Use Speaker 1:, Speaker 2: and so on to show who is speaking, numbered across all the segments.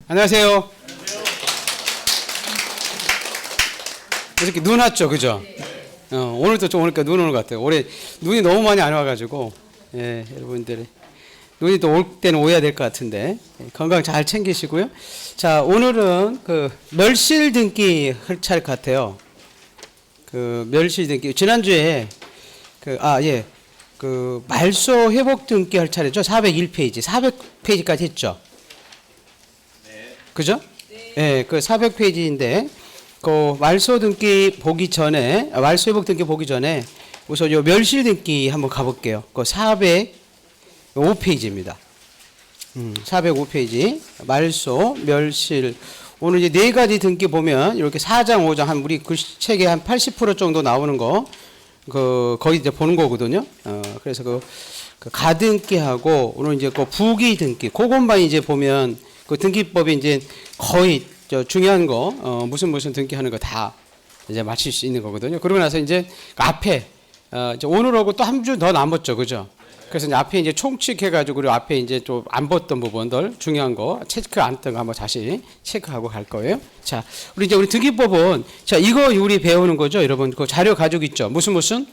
Speaker 1: 안녕하세요. 이렇게 눈 왔죠, 그죠? 오늘도 좀 오니까 눈 오는 것 같아요. 올해 눈이 너무 많이 안 와가지고, 여러분들이 눈이 또 올 때는 오야 될 것 같은데, 건강 잘 챙기시고요. 자, 오늘은 그 멸실 등기 할 차례 같아요. 그 멸실 등기 지난주에 그 말소 회복 등기 할 차례죠. 401페이지, 400페이지까지 했죠. 그죠? 네, 그 400페이지인데, 그 말소 등기 보기 전에, 말소 회복 등기 보기 전에 우선 요 멸실 등기 한번 가볼게요. 그 405페이지입니다. 405페이지 말소 멸실. 오늘 이제 네 가지 등기 보면 이렇게 4장 5장 한 우리 글책에 한 80% 정도 나오는 거 거의 이제 보는 거거든요. 그래서 그 가등기하고 오늘 이제 그 부기 등기 그것만 이제 보면 그 등기법이 이제 거의 중요한 거 무슨 등기하는 거 다 이제 맞출 수 있는 거거든요. 그러고 나서 이제 앞에 이제 오늘하고 또 한 주 더 남았죠, 그죠? 그래서 이제 앞에 이제 총칙해가지고 그리고 앞에 이제 좀 안 봤던 부분들 중요한 거 체크 안 했던 거 한번 다시 체크하고 갈 거예요. 자, 우리 등기법은 자 이거 우리 배우는 거죠, 여러분. 그 자료 가지고 있죠. 무슨?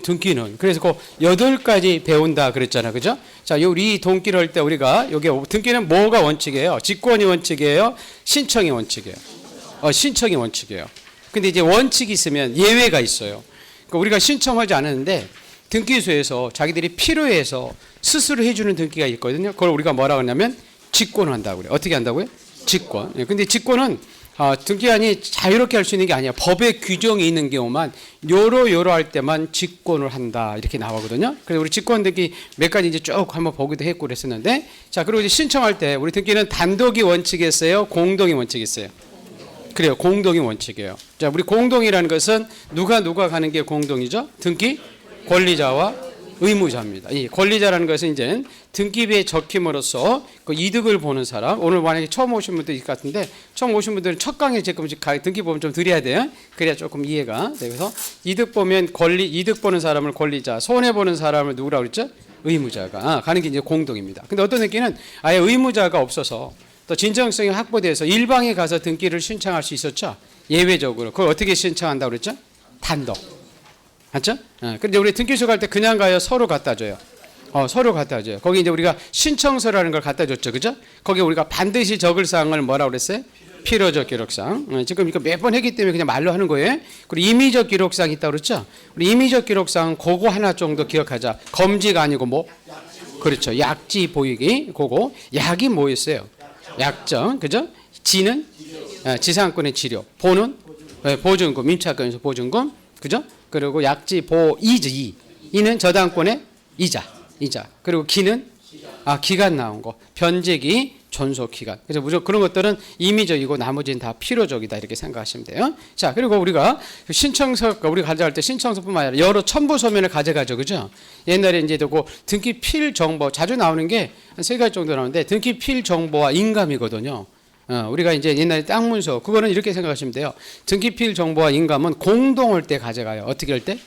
Speaker 1: 등기는. 그래서 그 8가지 배운다 그랬잖아, 그죠? 자, 우리 등기를 할 때 우리가 여기 등기는 뭐가 원칙이에요? 직권이 원칙이에요? 신청이 원칙이에요? 신청이 원칙이에요. 근데 이제 원칙이 있으면 예외가 있어요. 그러니까 우리가 신청하지 않았는데 등기소에서 자기들이 필요해서 스스로 해주는 등기가 있거든요. 그걸 우리가 뭐라고 하냐면 직권을 한다고 그래요. 어떻게 한다고요? 직권. 근데 직권은 등기관이 자유롭게 할 수 있는 게 아니야. 법의 규정이 있는 경우만 요러 할 때만 직권을 한다 이렇게 나오거든요. 그래서 우리 직권 등기 몇 가지 이제 쭉 한번 보기도 했고 그랬었는데, 자, 그리고 이제 신청할 때 우리 등기는 단독이 원칙이 있어요, 공동이 원칙이 있어요. 그래요, 공동이 원칙이에요. 자, 우리 공동이라는 것은 누가 가는 게 공동이죠? 등기 권리자와 의무자입니다. 이 권리자라는 것은 이제 등기부에 적힘으로써 그 이득을 보는 사람. 오늘 만약에 처음 오신 분들 있을 것 같은데, 처음 오신 분들은 첫 강의 조금씩 등기법은 좀 드려야 돼요. 그래야 조금 이해가 돼. 그래서 이득 보면 이득 보는 사람을 권리자, 손해 보는 사람을 누구라고 그랬죠? 의무자가 가는 게 이제 공동입니다. 근데 어떤 등기는 아예 의무자가 없어서 또 진정성이 확보돼서 일방에 가서 등기를 신청할 수 있었죠. 예외적으로. 그걸 어떻게 신청한다고 그랬죠? 단독. 맞죠? 근데 우리 등기소 갈 때 그냥 가요? 서로 갖다 줘요? 서로 갖다 줘요. 거기 이제 우리가 신청서라는 걸 갖다 줬죠, 그죠? 거기 우리가 반드시 적을 사항을 뭐라고 그랬어요? 필요적 기록상. 지금 이거 몇 번 했기 때문에 그냥 말로 하는 거예요. 그리고 임의적 기록상 있다고 그랬죠? 우리 임의적 기록상 그거 하나 정도 기억하자. 검지가 아니고 뭐? 그렇죠. 약지 보이기. 그거. 약이 뭐였어요? 약정. 그죠? 지는? 지상권의 치료. 보는? 보증금. 임차권에서 보증금. 그죠? 그리고 약지 보이지. 이는 저당권의 이자. 그리고 기는 기간 나온 거. 변제기, 존속 기간. 그래서 무조건 그런 것들은 임의적이고 나머지는 다 필요적이다 이렇게 생각하시면 돼요. 자, 그리고 우리가 신청서 우리가 가져갈 때 신청서뿐만 아니라 여러 첨부 서면을 가져가죠, 그죠? 옛날에 이제 그 등기 필 정보 자주 나오는 게 한 3가지 정도 나오는데 등기 필 정보와 인감이거든요. 우리가 이제 옛날에 땅 문서 그거는 이렇게 생각하시면 돼요. 등기필 정보와 인감은 공동일 때 가져가요. 어떻게 할 때?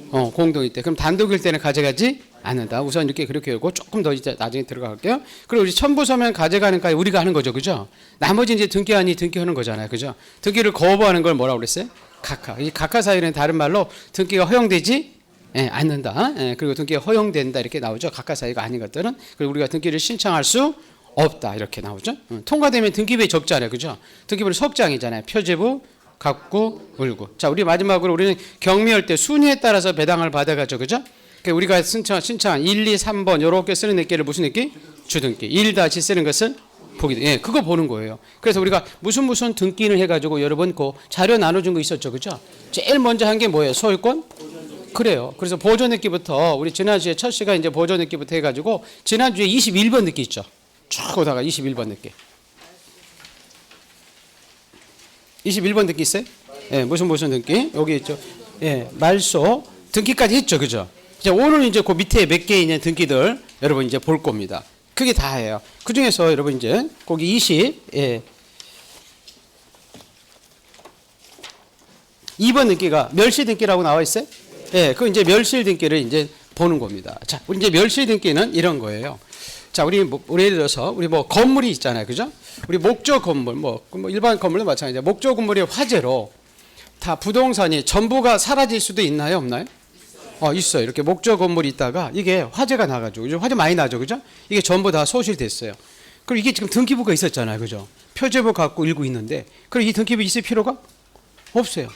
Speaker 1: 공동일 때. 그럼 단독일 때는 가져가지 않는다. 우선 이렇게 그렇게 하고 조금 더 이제 나중에 들어갈게요. 그리고 우리 첨부 서면 가져가는 까지 우리가 하는 거죠, 그죠? 나머지 이제 등기관이 등기하는 거잖아요, 그죠? 등기를 거부하는 걸 뭐라고 그랬어요? 각하. 이 각하 사유는 다른 말로 등기가 허용되지 않는다. 그리고 등기가 허용된다 이렇게 나오죠. 각하 사유가 아닌 것들은. 그리고 우리가 등기를 신청할 수 없다 이렇게 나오죠. 통과되면 등기부에 적잖아요, 그죠? 등기부는 석장이잖아요. 표제부, 갑구, 을구. 자, 우리 마지막으로 우리는 경미할 때 순위에 따라서 배당을 받아가죠, 그죠? 우리가 신청한 1, 2, 3번 요렇게 쓰는 등기를 무슨 등기? 주등기. 1 다시 쓰는 것은 부기. 그거 보는 거예요. 그래서 우리가 무슨 등기를 해가지고 여러분 그 자료 나눠준 거 있었죠, 그죠? 제일 먼저 한 게 뭐예요? 소유권? 그래요. 그래서 보존등기부터 우리 지난주에 첫 시간 이제 보존등기부터 해가지고 지난주에 21번 등기 있죠. 쭉 오다가 21번 등기. 21번 등기 있어요? 무슨 등기? 여기 있죠. 말소 등기까지 했죠, 그죠? 이제 오늘 이제 그 밑에 몇 개 있는 등기들 여러분 이제 볼 겁니다. 그게 다예요. 그 중에서 여러분 이제 거기 2번 등기가 멸실 등기라고 나와 있어요? 그 이제 멸실 등기를 이제 보는 겁니다. 자, 우리 이제 멸실 등기는 이런 거예요. 자, 우리 예를 들어서 우리 뭐 건물이 있잖아요, 그죠? 우리 목조 건물, 뭐 일반 건물도 마찬가지예요. 목조 건물이 화재로 다 부동산이 전부가 사라질 수도 있나요, 없나요? 있어요. 이렇게 목조 건물이 있다가 이게 화재가 나가지고 요즘 화재 많이 나죠, 그죠? 이게 전부 다 소실됐어요. 그리고 이게 지금 등기부가 있었잖아요, 그죠? 표제부 갖고 일고 있는데, 그럼 이 등기부 있을 필요가 없어요.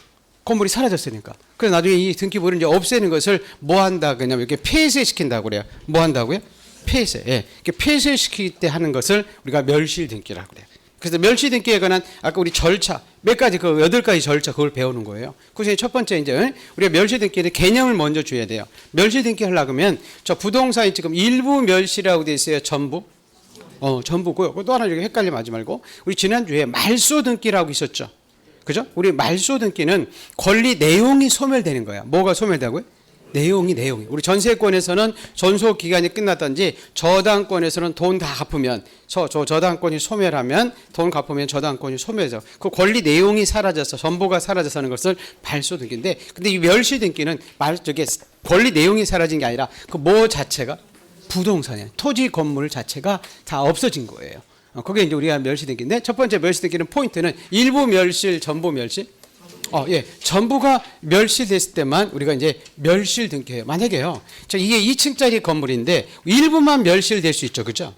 Speaker 1: 건물이 사라졌으니까. 그래서 나중에 이 등기부를 이제 없애는 것을 뭐 한다 그러냐면 이렇게 폐쇄시킨다고 그래요. 뭐 한다고요? 폐쇄. 예. 이렇게 폐쇄시킬 때 하는 것을 우리가 멸실 등기라고 그래요. 그래서 멸실 등기에 관한 아까 우리 절차 몇 가지 그 8가지 절차 그걸 배우는 거예요. 그 중에 첫 번째 이제 우리가 멸실 등기의 개념을 먼저 줘야 돼요. 멸실 등기 하려고 하면 저 부동산이 지금 일부 멸실이라고 돼 있어요. 전부? 전부고요. 또 하나 이렇게 헷갈리면 하지 말고 우리 지난주에 말소 등기라고 있었죠. 그죠? 우리 말소 등기는 권리 내용이 소멸되는 거야. 뭐가 소멸되고요? 내용이. 우리 전세권에서는 전소 기간이 끝났든지 저당권에서는 돈 다 갚으면 저당권이 소멸하면 돈 갚으면 저당권이 소멸해서 그 권리 내용이 사라져서 전부가 사라져서 하는 것을 말소 등기인데 근데 이 멸시 등기는 권리 내용이 사라진 게 아니라 그 뭐 자체가 부동산이에요. 토지 건물 자체가 다 없어진 거예요. 그게 이제 우리가 멸시 등기인데 첫 번째 멸시 등기는 포인트는 일부 멸실, 전부 멸실. 전부가 멸실됐을 때만 우리가 이제 멸실 등기해요. 만약에요. 이게 2층짜리 건물인데 일부만 멸실될 수 있죠. 그죠?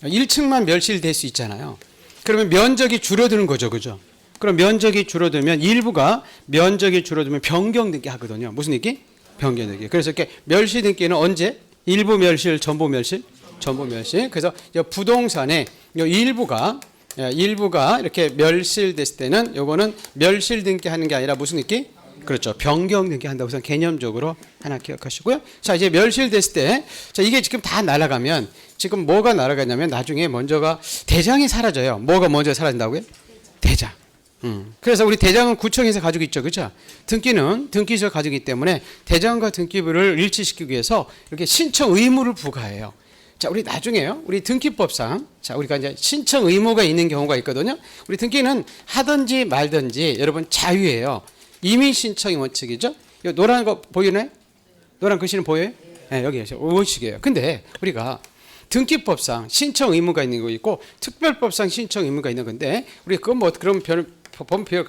Speaker 1: 1층만 멸실될 수 있잖아요. 그러면 면적이 줄어드는 거죠. 그죠? 그럼 면적이 줄어들면 일부가 면적이 줄어들면 변경 등기 하거든요. 무슨 등기? 변경 등기. 그래서 이렇게 멸실 등기는 언제? 일부 멸실, 전부 멸실? 전부 멸실. 그래서 부동산의 일부가 이렇게 멸실됐을 때는 요거는 멸실 등기하는 게 아니라 무슨 등기? 그렇죠. 변경 등기 한다고 해서 개념적으로 하나 기억하시고요. 자, 이제 멸실됐을 때 이게 지금 다 날아가면 지금 뭐가 날아가냐면 나중에 먼저가 대장이 사라져요. 뭐가 먼저 사라진다고요? 대장. 그래서 우리 대장은 구청에서 가지고 있죠. 그죠? 등기는 등기소가 가지고 있기 때문에 대장과 등기부를 일치시키기 위해서 이렇게 신청 의무를 부과해요. 자, 우리 나중에요. 우리 등기법상 우리가 이제 신청 의무가 있는 경우가 있거든요. 우리 등기는 하든지 말든지 여러분 자유예요. 이미 신청이 원칙이죠. 이 노란 거 보이나요? 노란 글씨는 보여요? 네, 여기 원칙이에요. 근데 우리가 등기법상 신청 의무가 있는 거 있고 특별법상 신청 의무가 있는 건데 우리 그건 뭐 그런 본 필요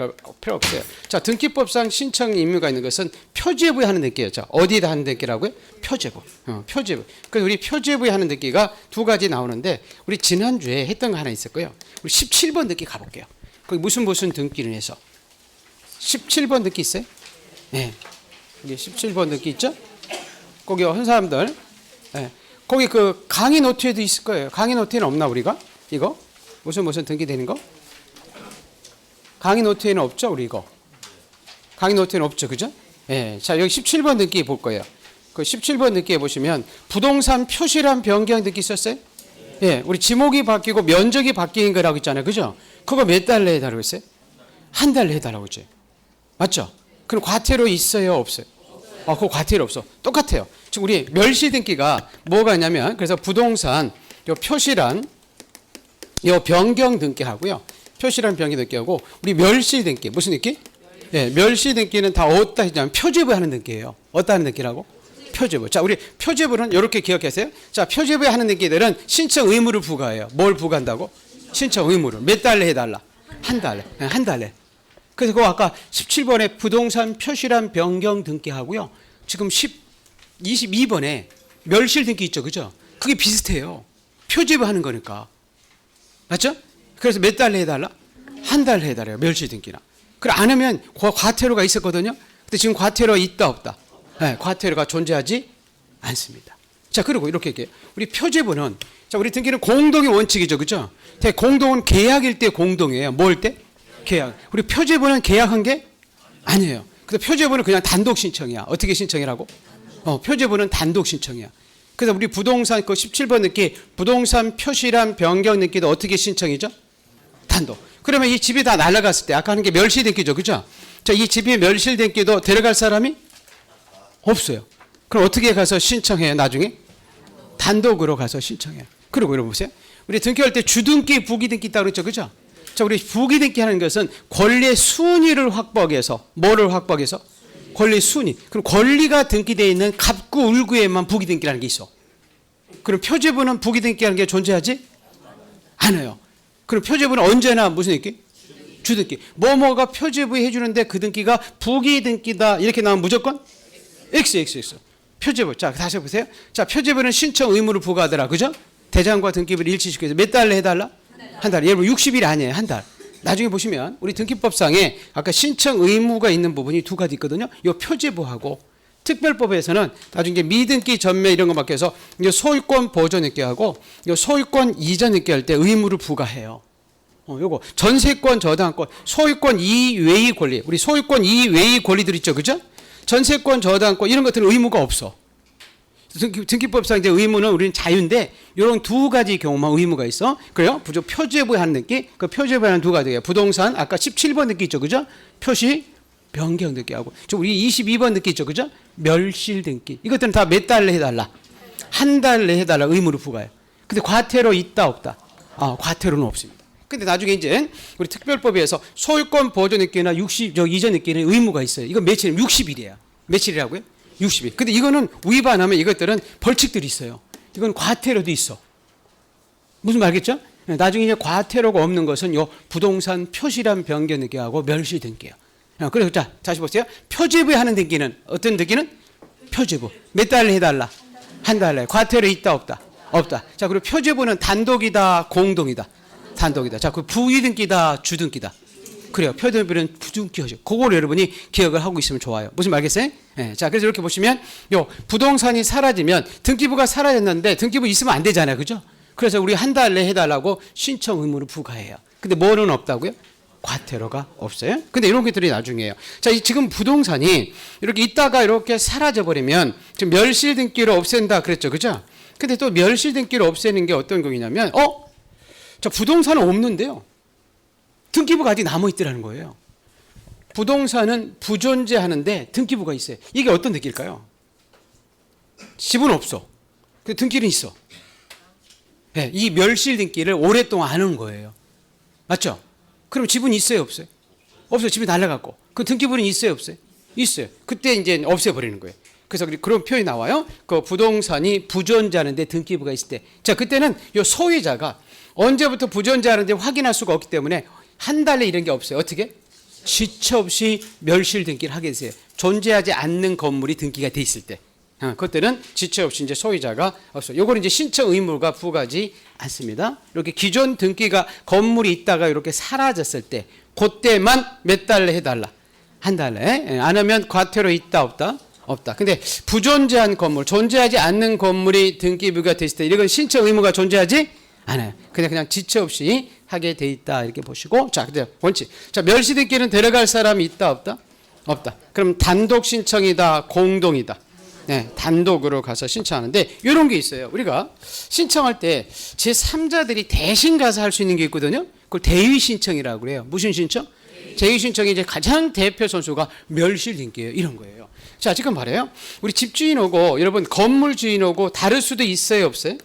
Speaker 1: 없어요. 자, 등기법상 신청 의무가 있는 것은 표제부에 하는 등기예요. 자, 어디에다 하는 등기라고요? 표제부. 표제부. 그래서 우리 표제부에 하는 등기가 두 가지 나오는데 우리 지난주에 했던 거 하나 있을 거예요. 우리 17번 등기 가볼게요. 거기 무슨 등기를 해서 17번 등기 있어요? 네. 여기 17번 등기 있죠? 거기 한 사람들. 네. 거기 그 강의 노트에도 있을 거예요. 강의 노트에는 없나 우리가? 이거? 무슨 등기 되는 거? 강의 노트에는 없죠, 우리 이거. 강의 노트에는 없죠, 그죠? 예. 자, 여기 17번 등기 볼 거예요. 그 17번 등기에 보시면 부동산 표시란 변경 등기 썼어요? 예. 우리 지목이 바뀌고 면적이 바뀌는 거라고 있잖아요, 그죠? 그거 몇 달 내에 해달라고 했어요? 한 달 내에 해달라고 했죠. 맞죠? 그럼 과태료 있어요, 없어요? 그거 과태료 없어. 똑같아요. 지금 우리 멸시 등기가 뭐가 있냐면 그래서 부동산 요 표시란 요 변경 등기하고요. 표시란 변경 등기하고 우리 멸시 등기 무슨 등기? 예, 멸시 등기는 다 어디다 하냐면 표제부에 하는 등기예요. 어디다 하는 등기라고? 표제부. 자, 우리 표제부는 이렇게 기억하세요. 자, 표제부에 하는 등기들은 신청 의무를 부과해요. 뭘 부과한다고? 신청 의무를. 몇 달에 해달라? 한 달에. 한 달에. 그래서 그 아까 17번에 부동산 표시란 변경 등기하고요. 지금 22번에 멸실 등기 있죠, 그죠? 그게 비슷해요. 표제부 하는 거니까. 맞죠? 그래서 몇 달에 해달라? 한 달에 해달래요. 멸실 등기나. 그래 안 하면 과태료가 있었거든요. 근데 지금 과태료 있다 없다? 네, 과태료가 존재하지 않습니다. 자, 그리고 이렇게 얘기해요. 우리 표제부는 자, 우리 등기는 공동의 원칙이죠, 그죠? 공동은 계약일 때 공동이에요. 뭘 때? 계약. 우리 표제부는 계약한 게 아니에요. 근데 표제부는 그냥 단독 신청이야. 어떻게 신청이라고? 표제부는 단독 신청이야. 그래서 우리 부동산 그 17번 등기 부동산 표시란 변경 등기도 어떻게 신청이죠? 단독. 그러면 이 집이 다 날아갔을 때 아까 하는 게 멸실 등기죠, 그죠? 자, 이 집이 멸실 등기도 데려갈 사람이 없어요. 그럼 어떻게 가서 신청해요? 나중에 단독으로 가서 신청해요. 그리고 여러분 보세요. 우리 등기할 때 주등기, 부기등기 있다고 그랬죠, 그죠? 자, 우리 부기등기 하는 것은 권리의 순위를 확보하기 위해서 뭐를 확보하기 위해서? 권리 순위. 그럼 권리가 등기되어 있는 갑구, 울구에만 부기등기라는 게 있어. 그럼 표제부는 부기등기라는 게 존재하지 않아요. 그럼 표제부는 언제나 무슨 등기? 주등기. 뭐뭐가 표제부에 해주는데 그 등기가 부기등기다 이렇게 나오면 무조건 X. 표제부. 자, 다시 해보세요. 자, 표제부는 신청 의무를 부과하더라. 그죠? 대장과 등기부를 일치시켜서 몇 달에 해달라? 한 달. 여러분 60일 아니에요. 한 달. 나중에 보시면 우리 등기법상에 아까 신청 의무가 있는 부분이 두 가지 있거든요. 이 표제부하고 특별법에서는 나중에 미등기 전매 이런 거 맡겨서 소유권 보존 등기하고 소유권 이전 등기할 때 의무를 부과해요. 요거 전세권 저당권 소유권 이외의 권리 우리 소유권 이외의 권리들 있죠, 그죠? 전세권 저당권 이런 것들은 의무가 없어. 등기법상 이제 의무는 우리는 자유인데 이런 두 가지 경우만 의무가 있어. 그래요? 표제부에 하는 등기. 그 표제부에 하는 두 가지예요. 부동산 아까 17번 등기 있죠, 그죠? 표시 변경 등기하고 우리 22번 등기 있죠, 그죠? 멸실 등기. 이것들은 다 몇 달 내에 해달라? 한 달 내에 해달라 의무를 부과해요. 근데 과태료 있다 없다? 과태료는 없습니다. 근데 나중에 이제 우리 특별법에서 소유권 보존 등기나 이전 등기는 의무가 있어요. 이건 며칠? 60일이에요. 며칠이라고요? 60일. 근데 이거는 위반하면 이것들은 벌칙들이 있어요. 이건 과태료도 있어. 무슨 말겠죠? 나중에 이제 과태료가 없는 것은 요 부동산 표시란 변경 등기하고 멸실 등기예요. 그래서 자, 다시 보세요. 표제부에 하는 등기는 어떤 등기는? 표제부. 몇 달에 해달라? 한 달에. 과태료 있다 없다? 없다. 자, 그리고 표제부는 단독이다 공동이다? 단독이다. 자, 그 부의등기다 주등기다? 그래요. 표제부는 부등기죠. 그걸 여러분이 기억을 하고 있으면 좋아요. 무슨 말겠어요? 네. 자, 그래서 이렇게 보시면 요 부동산이 사라지면 등기부가 사라졌는데 등기부 있으면 안 되잖아요, 그죠? 그래서 우리 한 달 내에 해달라고 신청 의무를 부과해요. 근데 뭐는 없다고요? 과태료가 없어요. 근데 이런 것들이 나중이에요. 자, 지금 부동산이 이렇게 있다가 이렇게 사라져 버리면 지금 멸실 등기를 없앤다 그랬죠, 그죠? 근데 또 멸실 등기를 없애는 게 어떤 경우냐면, 자, 부동산은 없는데요. 등기부가 아직 남아 있더라는 거예요. 부동산은 부존재하는데 등기부가 있어요. 이게 어떤 등기일까요? 집은 없어. 근데 등기는 있어. 네, 이 멸실 등기를 오랫동안 안 하는 거예요. 맞죠? 그럼 집은 있어요, 없어요? 없어요. 집이 날라갔고. 그 등기부는 있어요, 없어요? 있어요. 그때 이제 없애버리는 거예요. 그래서 그런 표현이 나와요. 그 부동산이 부존재하는데 등기부가 있을 때. 자, 그때는 이 소유자가 언제부터 부존재하는지 확인할 수가 없기 때문에 한 달에 이런 게 없어요. 어떻게? 지체 없이 멸실 등기를 하게 되세요. 존재하지 않는 건물이 등기가 돼 있을 때. 그때는 지체 없이 이제 소유자가 없어요. 요거는 이제 신청 의무가 부과하지 않습니다. 이렇게 기존 등기가 건물이 있다가 이렇게 사라졌을 때, 그때만 몇 달에 해달라? 한 달에. 안 하면 과태료 있다 없다? 없다. 근데 부존재한 건물, 존재하지 않는 건물이 등기부가 됐을 때, 이건 신청 의무가 존재하지 않아요. 그냥 지체 없이 하게 돼 있다 이렇게 보시고, 자, 근데 원칙. 자, 멸시 등기는 데려갈 사람이 있다 없다? 없다. 그럼 단독 신청이다, 공동이다. 네, 단독으로 가서 신청하는데 이런 게 있어요. 우리가 신청할 때 제3자들이 대신 가서 할 수 있는 게 있거든요. 그걸 대위 신청이라고 그래요. 무슨 신청? 대위 신청이 이제 가장 대표 선수가 멸실 등기예요. 이런 거예요. 자, 지금 말해요. 우리 집주인하고 여러분 건물 주인하고 다를 수도 있어요, 없어요?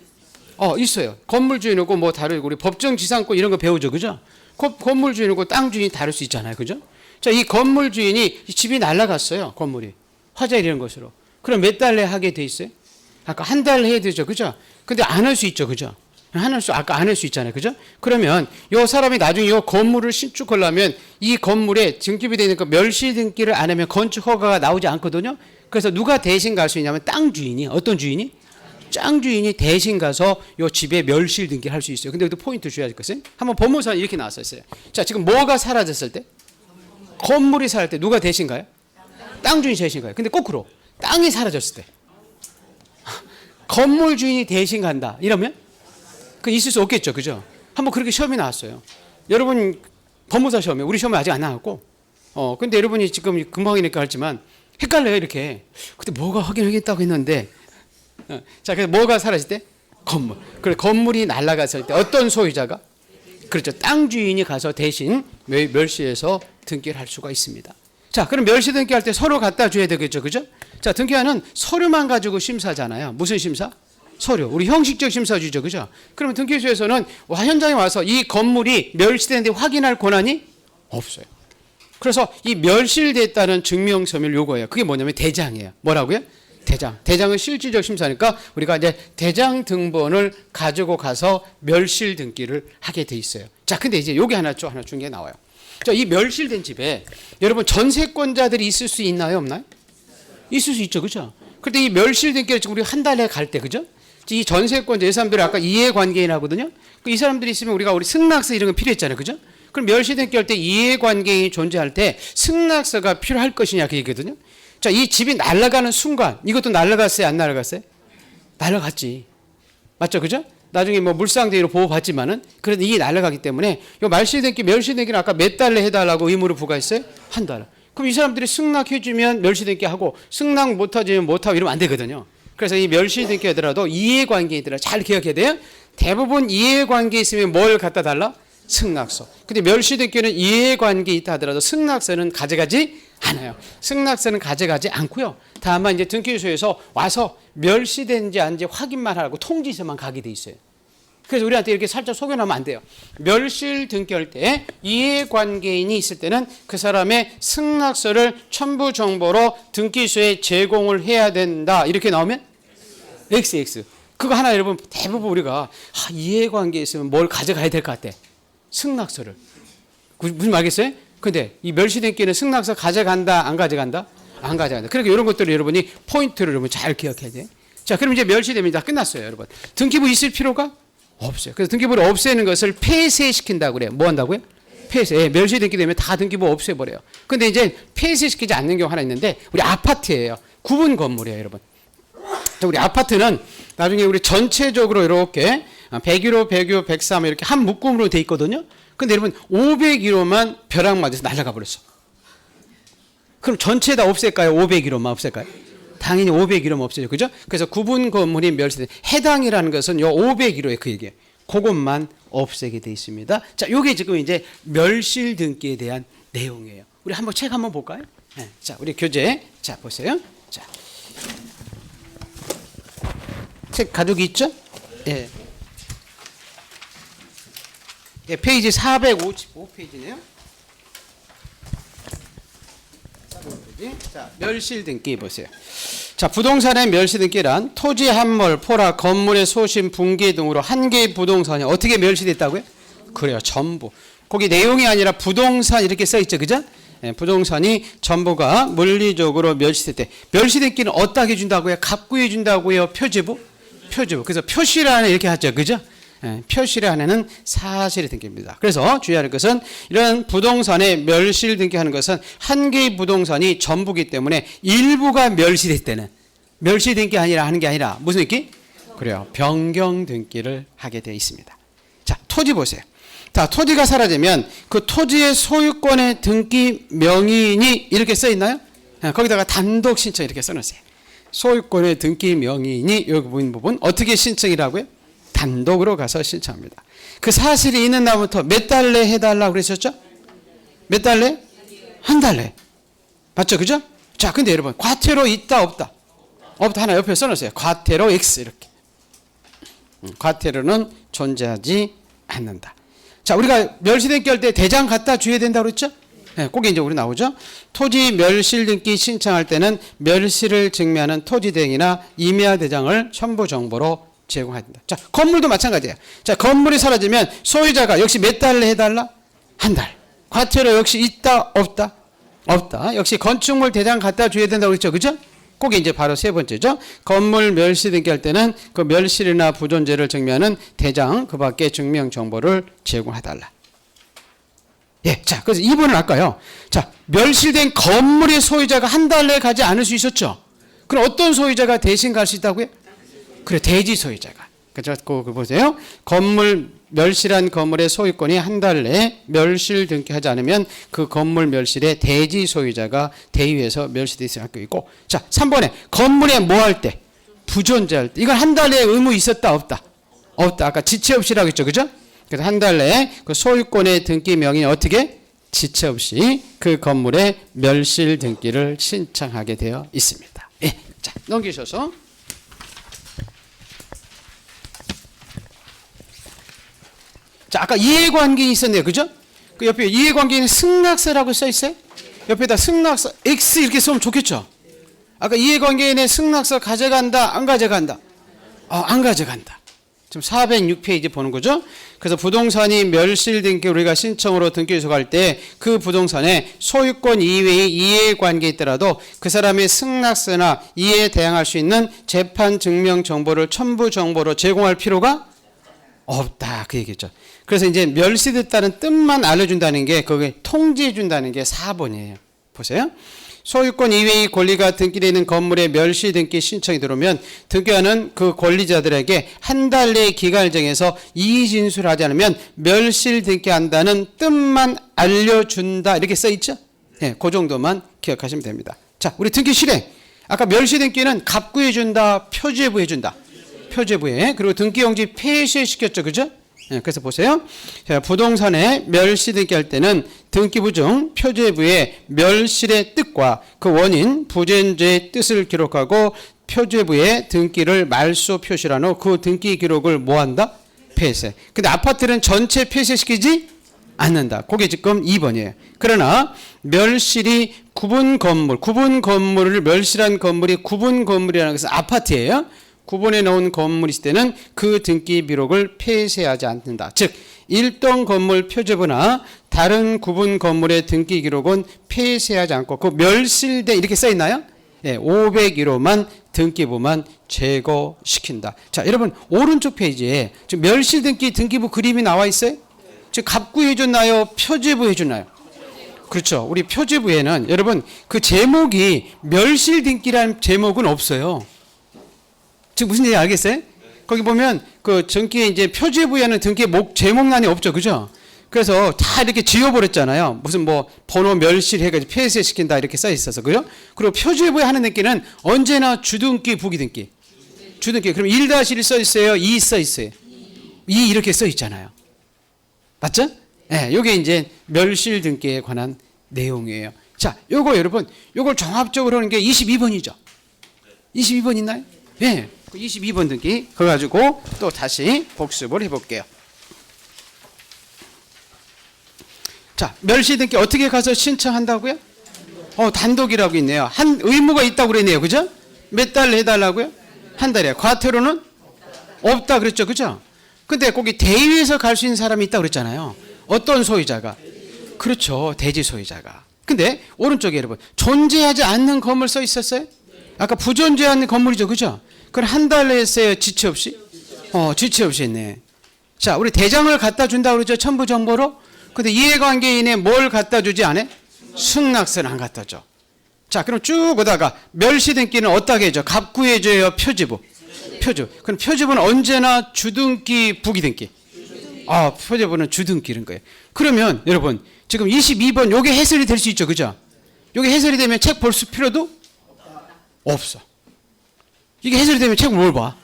Speaker 1: 있어요. 건물 주인하고 뭐 다르고 우리 법정 지상권 이런 거 배우죠, 그죠? 건물 주인하고 땅 주인이 다를 수 있잖아요, 그죠? 자, 이 건물 주인이 집이 날라갔어요, 건물이 화재 이런 것으로. 그럼 몇 달 내에 하게 돼 있어요? 아까 한 달 해야 되죠, 그죠? 근데 안 할 수 있죠, 그죠? 아까 안 할 수 있잖아요, 그죠? 그러면 요 사람이 나중에 요 건물을 신축하려면 이 건물에 등기비 되니까 멸시 등기를 안 하면 건축 허가가 나오지 않거든요. 그래서 누가 대신 갈 수 있냐면 땅 주인이, 어떤 주인이? 땅 주인이 대신 가서 요 집에 멸실 등기를 할 수 있어요. 근데 여기도 포인트 줘야 될 것은 한번 법무사는 이렇게 나왔었어요. 자, 지금 뭐가 사라졌을 때? 건물이 사라질 때 누가 대신 가요? 땅 주인이 대신 가요. 근데 거꾸로 땅이 사라졌을 때 건물 주인이 대신 간다 이러면 그 있을 수 없겠죠, 그죠? 한번 그렇게 시험이 나왔어요. 여러분 법무사 시험에 우리 시험에 아직 안 나왔고 근데 여러분이 지금 금방이니까 했지만 헷갈려요. 이렇게 그때 뭐가 확인하겠다고 했는데 자, 그래서 뭐가 사라질 때? 건물. 그래, 건물이 날아갔을 때 어떤 소유자가? 그렇죠, 땅 주인이 가서 대신 멸시해서 등기를 할 수가 있습니다. 자, 그럼 멸시 등기할 때 서로 갖다 줘야 되겠죠, 그죠? 자, 등기하는 서류만 가지고 심사잖아요. 무슨 심사? 서류. 우리 형식적 심사주의죠, 그죠? 그러면 등기소에서는 현장에 와서 이 건물이 멸시되는데 확인할 권한이 없어요. 그래서 이 멸실됐다는 증명서면 요거예요. 그게 뭐냐면 대장이에요. 뭐라고요? 대장은 실질적 심사니까 우리가 이제 대장 등본을 가지고 가서 멸실 등기를 하게 돼 있어요. 자, 근데 이제 요게 하나 중에 나와요. 자, 이 멸실된 집에 여러분 전세권자들이 있을 수 있나요, 없나요? 있을 수 있죠, 그죠? 근데 이 멸실된 게 우리 한 달에 갈 때, 그죠? 이 전세권자 이 사람들이 아까 이해관계인 하거든요. 이 사람들이 있으면 우리 승낙서 이런 거 필요했잖아요, 그죠? 그럼 멸실된 게 할 때 이해관계인이 존재할 때 승낙서가 필요할 것이냐 그 얘기거든요. 자, 이 집이 날아가는 순간 이것도 날아갔어요, 안 날아갔어요? 날아갔지. 맞죠, 그죠? 나중에 뭐 물상대위로 보호받지만은 그래도 이게 날아가기 때문에 이 멸실된 게는 아까 몇 달에 해달라고 의무를 부과했어요? 한 달. 그럼 이 사람들이 승낙해주면 멸실된 게 하고 승낙 못하면 못하고 이러면 안 되거든요. 그래서 이 멸실된 게 하더라도 이해관계인들아 잘 기억해야 돼요. 대부분 이해관계 있으면 뭘 갖다 달라? 승낙서. 근데 멸실된 게는 이해관계 있다 하더라도 승낙서는 가져가지 않아요. 승낙서는 가져가지 않고요. 다만 이제 등기소에서 와서 멸시된지 아닌지 확인만 하라고 통지서만 가게 돼 있어요. 그래서 우리한테 이렇게 살짝 속여놓으면 안 돼요. 멸실 등기할 때 이해관계인이 있을 때는 그 사람의 승낙서를 첨부 정보로 등기소에 제공을 해야 된다. 이렇게 나오면 XX. 그거 하나 여러분 대부분 우리가 이해관계 있으면 뭘 가져가야 될 것 같아. 승낙서를. 무슨 말겠어요? 근데 이 멸시된 게는 승낙서 가져간다, 안 가져간다? 안 가져간다. 그러니까 이런 것들을 여러분이 포인트를 여러분 잘 기억해야 돼요. 자, 그럼 이제 멸시되면 다 끝났어요, 여러분. 등기부 있을 필요가 없어요. 그래서 등기부를 없애는 것을 폐쇄시킨다고 그래요. 뭐 한다고요? 폐쇄. 예, 멸시된 게 되면 다 등기부 없애버려요. 근데 이제 폐쇄시키지 않는 경우 하나 있는데 우리 아파트예요. 구분 건물이에요, 여러분. 자, 우리 아파트는 나중에 우리 전체적으로 이렇게 101호, 102호, 103호 이렇게 한 묶음으로 돼 있거든요. 근데 여러분 501호만 벼락 맞아서 날아가 버렸어. 그럼 전체 다 없앨까요? 501호만 없앨까요? 당연히 501호만 없애죠. 그죠? 그래서 구분 건물이 멸시된 해당이라는 것은 요 501호의 그 얘기예요. 그것만 없애게 돼 있습니다. 자, 요게 지금 이제 멸실 등기에 대한 내용이에요. 우리 한번 책 한번 볼까요? 네. 자, 우리 교재. 자, 보세요. 자. 책 가족이 있죠? 예. 예, 페이지 455페이지네요. 자, 멸실 등기 보세요. 자, 부동산의 멸실 등기란 토지, 함몰, 포락, 건물의 소신, 붕괴 등으로 한 개의 부동산이 어떻게 멸실됐다고요? 그래요, 전부. 거기 내용이 아니라 부동산 이렇게 써 있죠, 그죠? 예, 부동산이 전부가 물리적으로 멸실됐대. 멸실등기는 어떻게 준다고요? 갑구해 준다고요? 표지부? 표지부. 그래서 표시란에 이렇게 하죠, 그죠? 예, 표시란에는 사실이 등기입니다. 그래서 주의해야 할 것은 이런 부동산에 멸실 등기하는 것은 한 개의 부동산이 전부기 때문에 일부가 멸실될 때는 멸실 등기 아니라 하는 게 아니라 무슨 등기? 그래요, 변경 등기를 하게 되어 있습니다. 자, 토지 보세요. 자, 토지가 사라지면 그 토지의 소유권의 등기 명의인이 이렇게 써 있나요? 예, 거기다가 단독 신청 이렇게 써놓으세요. 소유권의 등기 명의인이 여기 보이는 부분 어떻게 신청이라고요? 단독으로 가서 신청합니다. 그 사실이 있는 날부터 몇 달 내에 해달라고 그러셨죠? 몇 달 내에? 한 달 내에. 맞죠? 그죠? 자, 근데 여러분, 과태료 있다, 없다? 없다. 하나 옆에 써놓으세요. 과태료 X, 이렇게. 과태료는 존재하지 않는다. 자, 우리가 멸실등기 할 때 대장 갖다 줘야 된다고 그랬죠? 네, 그게 이제 우리 나오죠. 토지 멸실 등기 신청할 때는 멸실을 증명하는 토지대행이나 임야 대장을 첨부 정보로 제공해야 된다. 자, 건물도 마찬가지예요. 자, 건물이 사라지면 소유자가 역시 몇 달에 해달라? 한 달. 과태료 역시 있다, 없다? 없다. 역시 건축물 대장 갖다 줘야 된다고 그랬죠, 그죠? 그게 이제 바로 세 번째죠. 건물 멸실 등기할 때는 그 멸실이나 부존재를 증명하는 대장, 그 밖에 증명 정보를 제공해달라. 예, 자, 그래서 2번은 아까요. 자, 멸실된 건물의 소유자가 한 달 내에 가지 않을 수 있었죠. 그럼 어떤 소유자가 대신 갈 수 있다고요? 그래, 대지 소유자가. 그죠? 그거 보세요. 건물 멸실한 건물의 소유권이 한 달 내에 멸실 등기하지 않으면 그 건물 멸실의 대지 소유자가 대위에서 멸실돼 있을 수 있고. 자, 3번에 건물에 뭐 할 때? 부존재할 때. 이건 한 달 내에 의무 있었다, 없다? 없다. 아까 지체 없이라고 했죠, 그죠? 그래서 한 달 내에 그 소유권의 등기 명의는 어떻게? 지체 없이 그 건물의 멸실 등기를 신청하게 되어 있습니다. 예. 자, 넘기셔서. 자, 아까 이해관계인이 있었네요, 그죠? 그 옆에 이해관계인 승낙서라고 써 있어요? 옆에다 승낙서 X 이렇게 쓰면 좋겠죠? 아까 이해관계인의 승낙서 가져간다, 안 가져간다? 안 가져간다. 지금 406페이지 보는 거죠. 그래서 부동산이 멸실 등기 우리가 신청으로 등기 요소할 때 그 부동산에 소유권 이외의 이해관계 있더라도 그 사람의 승낙서나 이해에 대항할 수 있는 재판 증명 정보를 첨부 정보로 제공할 필요가 없다. 그 얘기죠. 그래서 이제 멸실됐다는 뜻만 알려준다는 게 그게 통지해준다는 게 4번이에요. 보세요. 소유권 이외의 권리가 등기되어 있는 건물의 멸시 등기 신청이 들어오면 등기하는 그 권리자들에게 한 달 내의 기간을 정해서 이의 진술하지 않으면 멸실 등기한다는 뜻만 알려준다. 이렇게 써있죠? 네, 그 정도만 기억하시면 됩니다. 자, 우리 등기 실행. 아까 멸시 등기는 갑구해준다, 표제부해준다. 표제부에. 그리고 등기용지 폐쇄시켰죠. 그죠? 네, 그래서 보세요. 자, 부동산에 멸시 등기할 때는 등기부 중 표제부에 멸실의 뜻과 그 원인, 부전자의 뜻을 기록하고 표제부에 등기를 말소 표시한 후 그 등기 기록을 뭐한다? 폐쇄. 근데 아파트는 전체 폐쇄시키지 않는다. 그게 지금 2번이에요. 그러나 멸실이 구분 건물을 멸실한 건물이 구분 건물이라는 것은 아파트예요. 구분해 놓은 건물이 있을 때는 그 등기 비록을 폐쇄하지 않는다. 즉 일동 건물 표제부나 다른 구분 건물의 등기 기록은 폐쇄하지 않고 그 멸실돼 이렇게 써 있나요? 네, 501호만 등기부만 제거시킨다. 자, 여러분 오른쪽 페이지에 지금 멸실 등기부 그림이 나와 있어요? 지금 갑구 해줬나요? 표제부 해줬나요? 그렇죠. 우리 표제부에는 여러분 그 제목이 멸실 등기라는 제목은 없어요. 지금 무슨 얘기 알겠어요? 거기 보면 그 등기 이제 표제부에는 등기 제목란이 없죠, 그죠? 그래서 다 이렇게 지워버렸잖아요. 무슨 뭐 번호 멸실해가지고 폐쇄시킨다 이렇게 써 있어서 그죠? 그리고 표제부에 하는 등기는 언제나 주등기, 부기등기, 주등기. 그럼 1-1 써 있어요, 2 써 있어요, 2 이렇게 써 있잖아요. 맞죠? 네, 요게 이제 멸실 등기에 관한 내용이에요. 자, 요거 여러분, 요걸 종합적으로 하는 게 22번이죠. 22번 있나요? 네. 22번 등기 그거 가지고 또 다시 복습을 해볼게요. 자, 멸시 등기 어떻게 가서 신청한다고요? 단독이라고 있네요. 한 의무가 있다고 그랬네요. 그죠? 몇 달 해달라고요? 한 달이요. 과태료는 없다 그랬죠. 그죠? 근데 거기 대위에서 갈 수 있는 사람이 있다고 그랬잖아요. 어떤 소유자가? 그렇죠. 대지 소유자가. 근데 오른쪽에 여러분 존재하지 않는 건물 써 있었어요? 아까 부존재하는 건물이죠. 그죠? 그걸 한 달 내에 했어요? 지체 없이? 지체 없이 했네. 자, 우리 대장을 갖다 준다고 그러죠? 첨부 정보로? 근데 이해관계인에 뭘 갖다 주지 않아? 승낙서는 안 갖다 줘. 자, 그럼 쭉 오다가 멸시 등기는 어떻게 해줘? 갑구해줘요? 표제부? 표제부. 그럼 표제부는 언제나 주등기, 부기등기? 표제부는 주등기 이런 거예요. 그러면 여러분 지금 22번 요게 해설이 될 수 있죠. 그죠? 요게 해설이 되면 책 볼 필요도 없어. 이게 해설이 되면 책을 뭘 봐?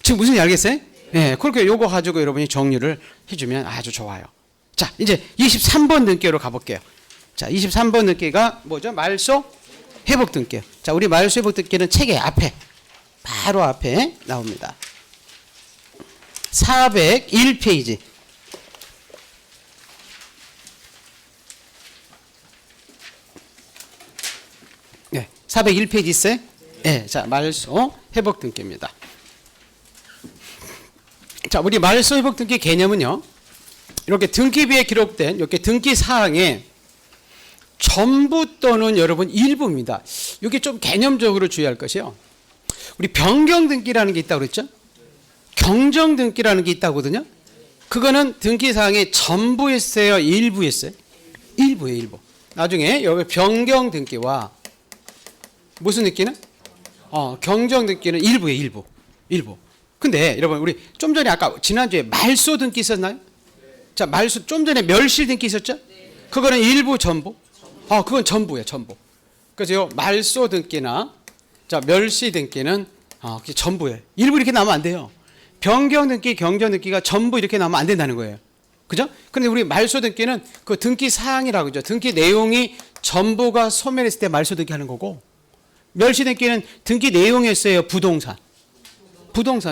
Speaker 1: 지금 무슨 얘기 알겠어요? 네, 그렇게 요거 가지고 여러분이 정리를 해주면 아주 좋아요. 자, 이제 23번 등기로 가볼게요. 자, 23번 등기가 뭐죠? 말소 회복 등기. 자, 우리 말소 회복 등기는 책의 앞에, 바로 앞에 나옵니다. 401페이지. 네, 401페이지 있어요? 네, 자, 말소 회복 등기입니다. 자, 우리 말소 회복 등기 개념은요, 이렇게 등기비에 기록된 이렇게 등기 사항에 전부 또는 여러분 일부입니다. 이게 좀 개념적으로 주의할 것이요. 우리 변경 등기라는 게 있다고 그랬죠? 경정 등기라는 게 있다거든요. 그거는 등기 사항에 전부 했어요, 일부 했어요? 일부예요, 일부. 나중에 여기 변경 등기와 무슨 등기는? 경정 등기는 일부예요, 일부. 일부. 근데 여러분 우리 좀 전에 아까 지난주에 말소 등기 있었나요? 자, 말소 좀 전에 멸실 등기 있었죠? 그거는 일부 전부? 그건 전부예요, 전부. 그래서 요 말소 등기나 자, 멸시 등기는 그게 전부예요. 일부 이렇게 나오면 안 돼요. 변경 등기, 경정 등기가 전부 이렇게 나오면 안 된다는 거예요. 그죠? 근데 우리 말소 등기는 그 등기 사항이라고 그러죠. 등기 내용이 전부가 소멸했을 때 말소 등기 하는 거고, 멸시 등기는 등기 내용이었어요. 부동산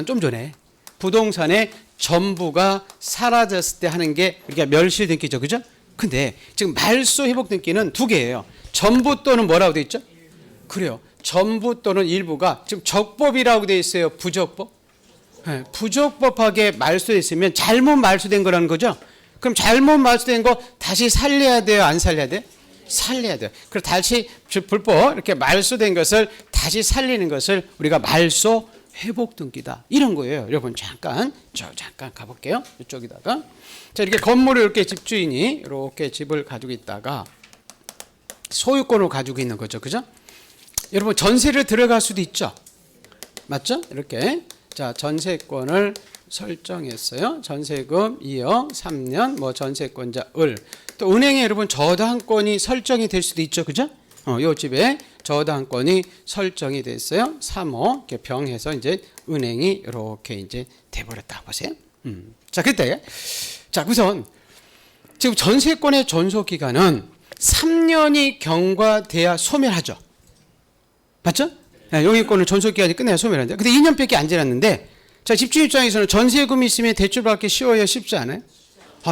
Speaker 1: 좀 전에 부동산의 전부가 사라졌을 때 하는 게 우리가 멸시 등기죠. 그죠? 근데 지금 말소 회복 등기는 두 개예요. 전부 또는 뭐라고 돼 있죠? 그래요. 전부 또는 일부가 지금 적법이라고 되어 있어요. 부적법? 네, 부적법하게 말소했으면 잘못 말소된 거라는 거죠. 그럼 잘못 말소된 거 다시 살려야 돼요? 안 살려야 돼요? 살려야 돼요. 그리고 다시 불법 이렇게 말소된 것을 다시 살리는 것을 우리가 말소 회복 등기다. 이런 거예요. 여러분 잠깐 가볼게요. 이쪽에다가 자 이렇게 건물을 이렇게 집주인이 이렇게 집을 가지고 있다가 소유권을 가지고 있는 거죠. 그죠? 여러분 전세를 들어갈 수도 있죠. 맞죠? 이렇게 자 전세권을 설정했어요. 전세금 2억 3년 뭐 전세권자 을 또 은행에 여러분 저당권이 설정이 될 수도 있죠. 그죠? 요 집에 저당권이 설정이 됐어요. 3호 이렇게 병해서 이제 은행이 이렇게 이제 돼 버렸다 보세요. 자, 그때 자, 우선 지금 전세권의 존속 기간은 3년이 경과돼야 소멸하죠. 맞죠? 용익권을 존속 기간이 끝내야 소멸한다. 근데 2년밖에 안 지났는데 자, 집주인 입장에서는 전세금이 있으면 대출받기 쉬워요, 쉽지 않아요?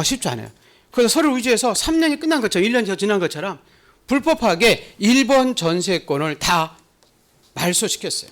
Speaker 1: 쉽지 않아요. 그래서 서로 의지해서 3년이 끝난 것처럼 1년 더 지난 것처럼 불법하게 1번 전세권을 다 말소시켰어요.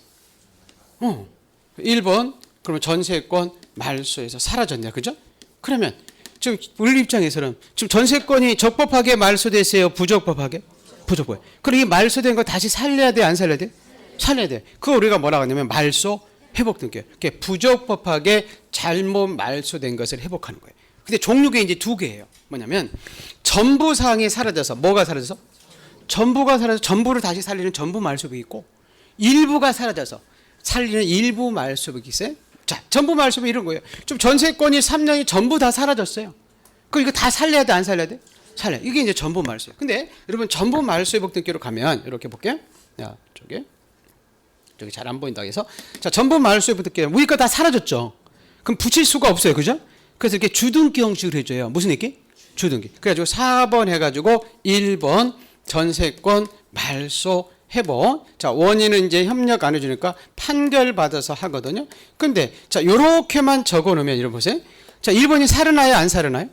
Speaker 1: 1번 그러면 전세권 말소에서 사라졌냐, 그죠? 그러면 지금 우리 입장에서는 지금 전세권이 적법하게 말소됐어요, 부적법하게? 부적법. 그럼 이 말소된 거 다시 살려야 돼, 안 살려야 돼? 살려야 돼. 그거 우리가 뭐라고 하냐면 말소 회복 등기예요. 부적법하게 잘못 말소된 것을 회복하는 거예요. 근데 종류가 이제 두 개예요. 뭐냐면 전부 사항이 사라져서 뭐가 사라져서? 전부가 사라져서 전부를 다시 살리는 전부 말소백이 있고 일부가 사라져서 살리는 일부 말소백이 있어요. 자, 전부 말소백 이런 거예요. 좀 전세권이 3년이 전부 다 사라졌어요. 그럼 이거 다 살려야 돼, 안 살려야 돼? 살려. 이게 이제 전부 말소예요. 근데 여러분 전부 말소 회복 등기로 가면 이렇게 볼게요. 야, 저기 잘 안 보인다 해서 자, 전부 말소 회복 등기 우리 거 다 사라졌죠. 그럼 붙일 수가 없어요. 그죠? 그래서 이렇게 주등기 형식으로 해줘요. 무슨 얘기? 주등기. 그래가지고 4번 해가지고 1번 전세권 말소 회복. 자, 원인은 이제 협력 안 해주니까 판결 받아서 하거든요. 근데 자, 요렇게만 적어 놓으면 이런 보세요. 자, 1번이 살아나요, 안 살아나요?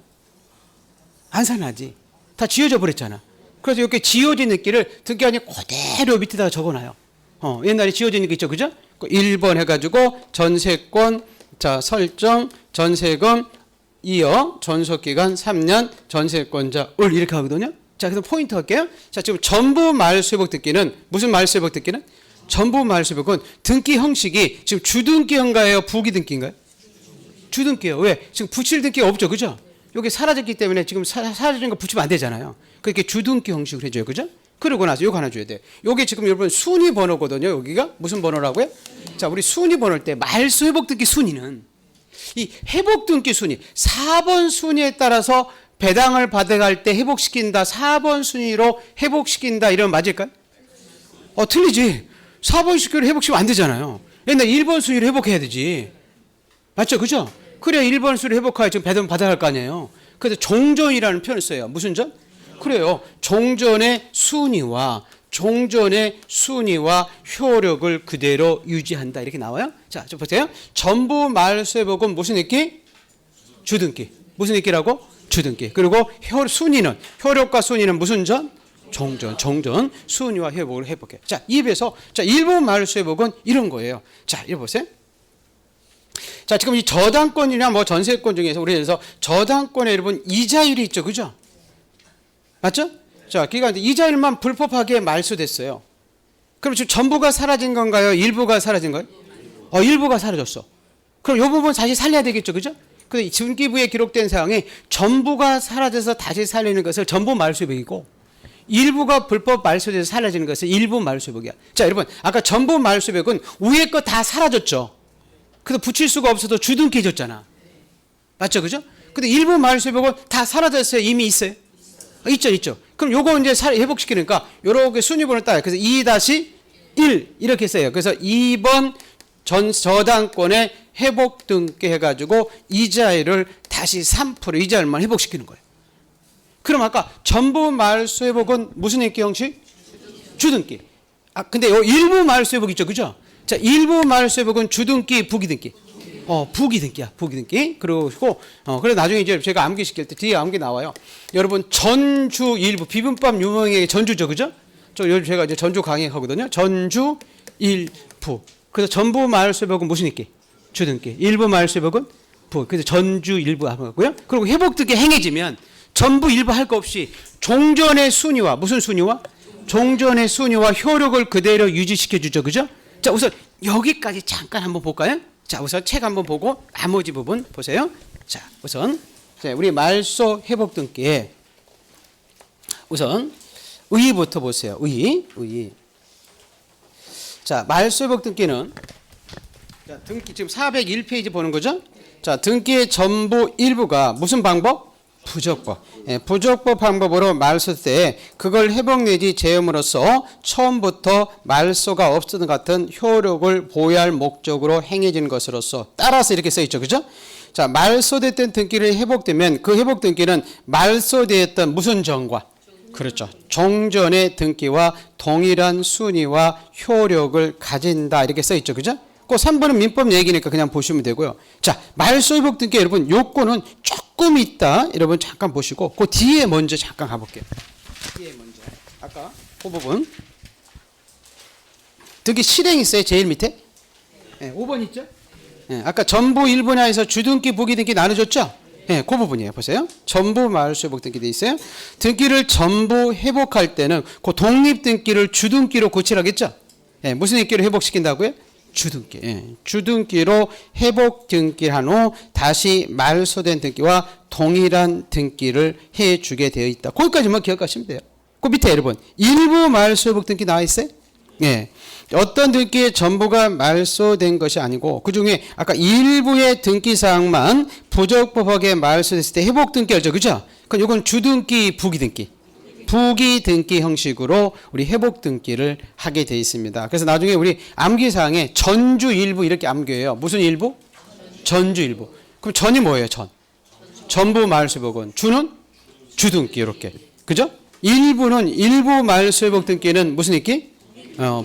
Speaker 1: 안 살아나지. 다 지워져 버렸잖아. 그래서 이렇게 지워진 느끼를 등기관이 그대로 밑에다가 적어 놔요. 옛날에 지워진 느끼 있죠. 그죠? 1번 해가지고 전세권 자, 설정 전세금 2억 전속기간 3년 전세권자 을 이렇게 하거든요. 자, 그래서 포인트 할게요. 자, 지금 전부 말소회복 등기는 무슨 말소회복 등기는? 전부 말소회복은 등기 형식이 지금 주등기인가요, 부기등기인가요? 주등기예요. 왜? 지금 붙일 등기가 없죠, 그죠? 여기 사라졌기 때문에 지금 사라진 거 붙이면 안 되잖아요. 그렇게 주등기 형식으로 해줘요, 그죠? 그러고 나서 이거 하나 줘야 돼. 요게 지금 여러분 순위 번호거든요. 여기가 무슨 번호라고요? 자, 우리 순위 번호일 때 말소회복 등기 순위는 이 회복 등기 순위 4번 순위에 따라서 배당을 받아갈 때 회복시킨다. 4번 순위로 회복시킨다. 이러면 맞을까요? 틀리지. 4번 순위로 회복시키면 안 되잖아요. 옛날 1번 순위로 회복해야 되지. 맞죠? 그죠? 그래야 1번 순위로 회복해야 지금 배당 받아갈 거 아니에요. 그래서 종전이라는 표현을 써요. 무슨 전? 그래요. 종전의 순위와 효력을 그대로 유지한다. 이렇게 나와요. 자, 좀 보세요. 전부 말소회복은 무슨 읽기? 주등기. 무슨 읽기라고? 주등기. 그리고 순위는 효력과 순위는 무슨 전? 종전. 순위와 회복을 회복해. 자, 입에서 자, 일부 말소회복은 이런 거예요. 자, 이거 보세요. 자, 지금 이 저당권이나 뭐 전세권 중에서 우리 그래서 저당권에 여러분 이자율이 있죠. 그죠? 맞죠? 자, 그러니까 이자율만 불법하게 말소됐어요. 그럼 지금 전부가 사라진 건가요? 일부가 사라진 거예요? 일부가 사라졌어. 그럼 이 부분 다시 살려야 되겠죠, 그죠? 그 등기부에 기록된 사항이 전부가 사라져서 다시 살리는 것을 전부 말소회복이고 일부가 불법 말소돼서 사라지는 것을 일부 말소회복이야. 자, 여러분 아까 전부 말소회복은 위에 거 다 사라졌죠. 그래서 붙일 수가 없어도 주등기 해줬잖아. 맞죠, 그죠? 근데 일부 말소회복은 다 사라졌어요. 이미 있어요. 있죠. 그럼 요거 이제 회복시키니까 요렇게 순위번호 따요. 그래서 2-1 이렇게 써요. 그래서 2번 저당권의 회복 등기 해가지고 이자율을 다시 3% 이자율만 회복시키는 거예요. 그럼 아까 전부 말소회복은 무슨 인기 형식? 주등기. 근데 요 일부 말소회복 있죠, 그죠? 자, 일부 말소회복은 주등기, 부기등기. 부기등기야, 부기등기. 그리고 그래서 나중에 이제 제가 암기시킬 때 뒤에 암기 나와요. 여러분 전주 일부 비빔밥 유명하게 전주죠, 그죠? 요즘 제가 이제 전주 강의하거든요. 전주 일부. 그래서 전부 말소회복은 무슨 있기? 주등기. 일부 말소회복은 부. 그래서 전주 일부 하고요. 그리고 회복등기 행해지면 전부 일부 할 거 없이 종전의 순위와 무슨 순위와? 종전의 순위와 효력을 그대로 유지시켜 주죠. 그죠? 자, 우선 여기까지 잠깐 한번 볼까요? 자, 우선 책 한번 보고 나머지 부분 보세요. 자, 우선 우리 말소 회복등기에 우선 의의부터 보세요. 의의. 자, 말소 회복등기는 자, 등기 지금 401페이지 보는 거죠? 자, 등기의 전부 일부가 무슨 방법? 부적법. 예, 부적법 방법으로 말소 때 그걸 회복 내지 제음으로써 처음부터 말소가 없었던 같은 효력을 보유할 목적으로 행해지는 것으로서 따라서 이렇게 써 있죠. 그죠? 자, 말소됐던 등기를 회복되면 그 회복 등기는 말소되었던 무슨 전과? 그렇죠. 종전의 등기와 동일한 순위와 효력을 가진다 이렇게 써 있죠. 그죠? 그 3번은 민법 얘기니까 그냥 보시면 되고요. 자, 말소 회복 등기 여러분 요거는 조금 있다. 여러분 잠깐 보시고 그 뒤에 먼저 잠깐 가볼게요. 뒤에 먼저. 아까 그 부분. 등기 실행 있어요. 제일 밑에. 네, 5번 있죠? 네, 아까 전부 일분야에서 주등기 부기등기 나눠줬죠? 네, 그 부분이에요. 보세요. 전부 말소 회복 등기 돼 있어요. 등기를 전부 회복할 때는 그 독립 등기를 주등기로 고치라겠죠? 네, 무슨 등기로 회복시킨다고요? 주등기. 예. 주등기로 회복 등기한 후 다시 말소된 등기와 동일한 등기를 해주게 되어 있다. 거기까지만 기억하시면 돼요. 그 밑에 여러분 일부 말소 회복 등기 나와 있어요. 예. 어떤 등기의 전부가 말소된 것이 아니고 그 중에 아까 일부의 등기 사항만 부적법하게 말소됐을 때 회복 등기였죠, 그죠? 그럼 이건 주등기, 부기등기. 부기등기 형식으로 우리 회복 등기를 하게 되어 있습니다. 그래서 나중에 우리 암기사항에 전주 일부 이렇게 암기해요. 무슨 일부? 전주 일부. 그럼 전이 뭐예요? 전. 전부 말소 회복은 주는 주등기 이렇게. 그죠? 일부는 일부 말소 회복 등기는 무슨 등기?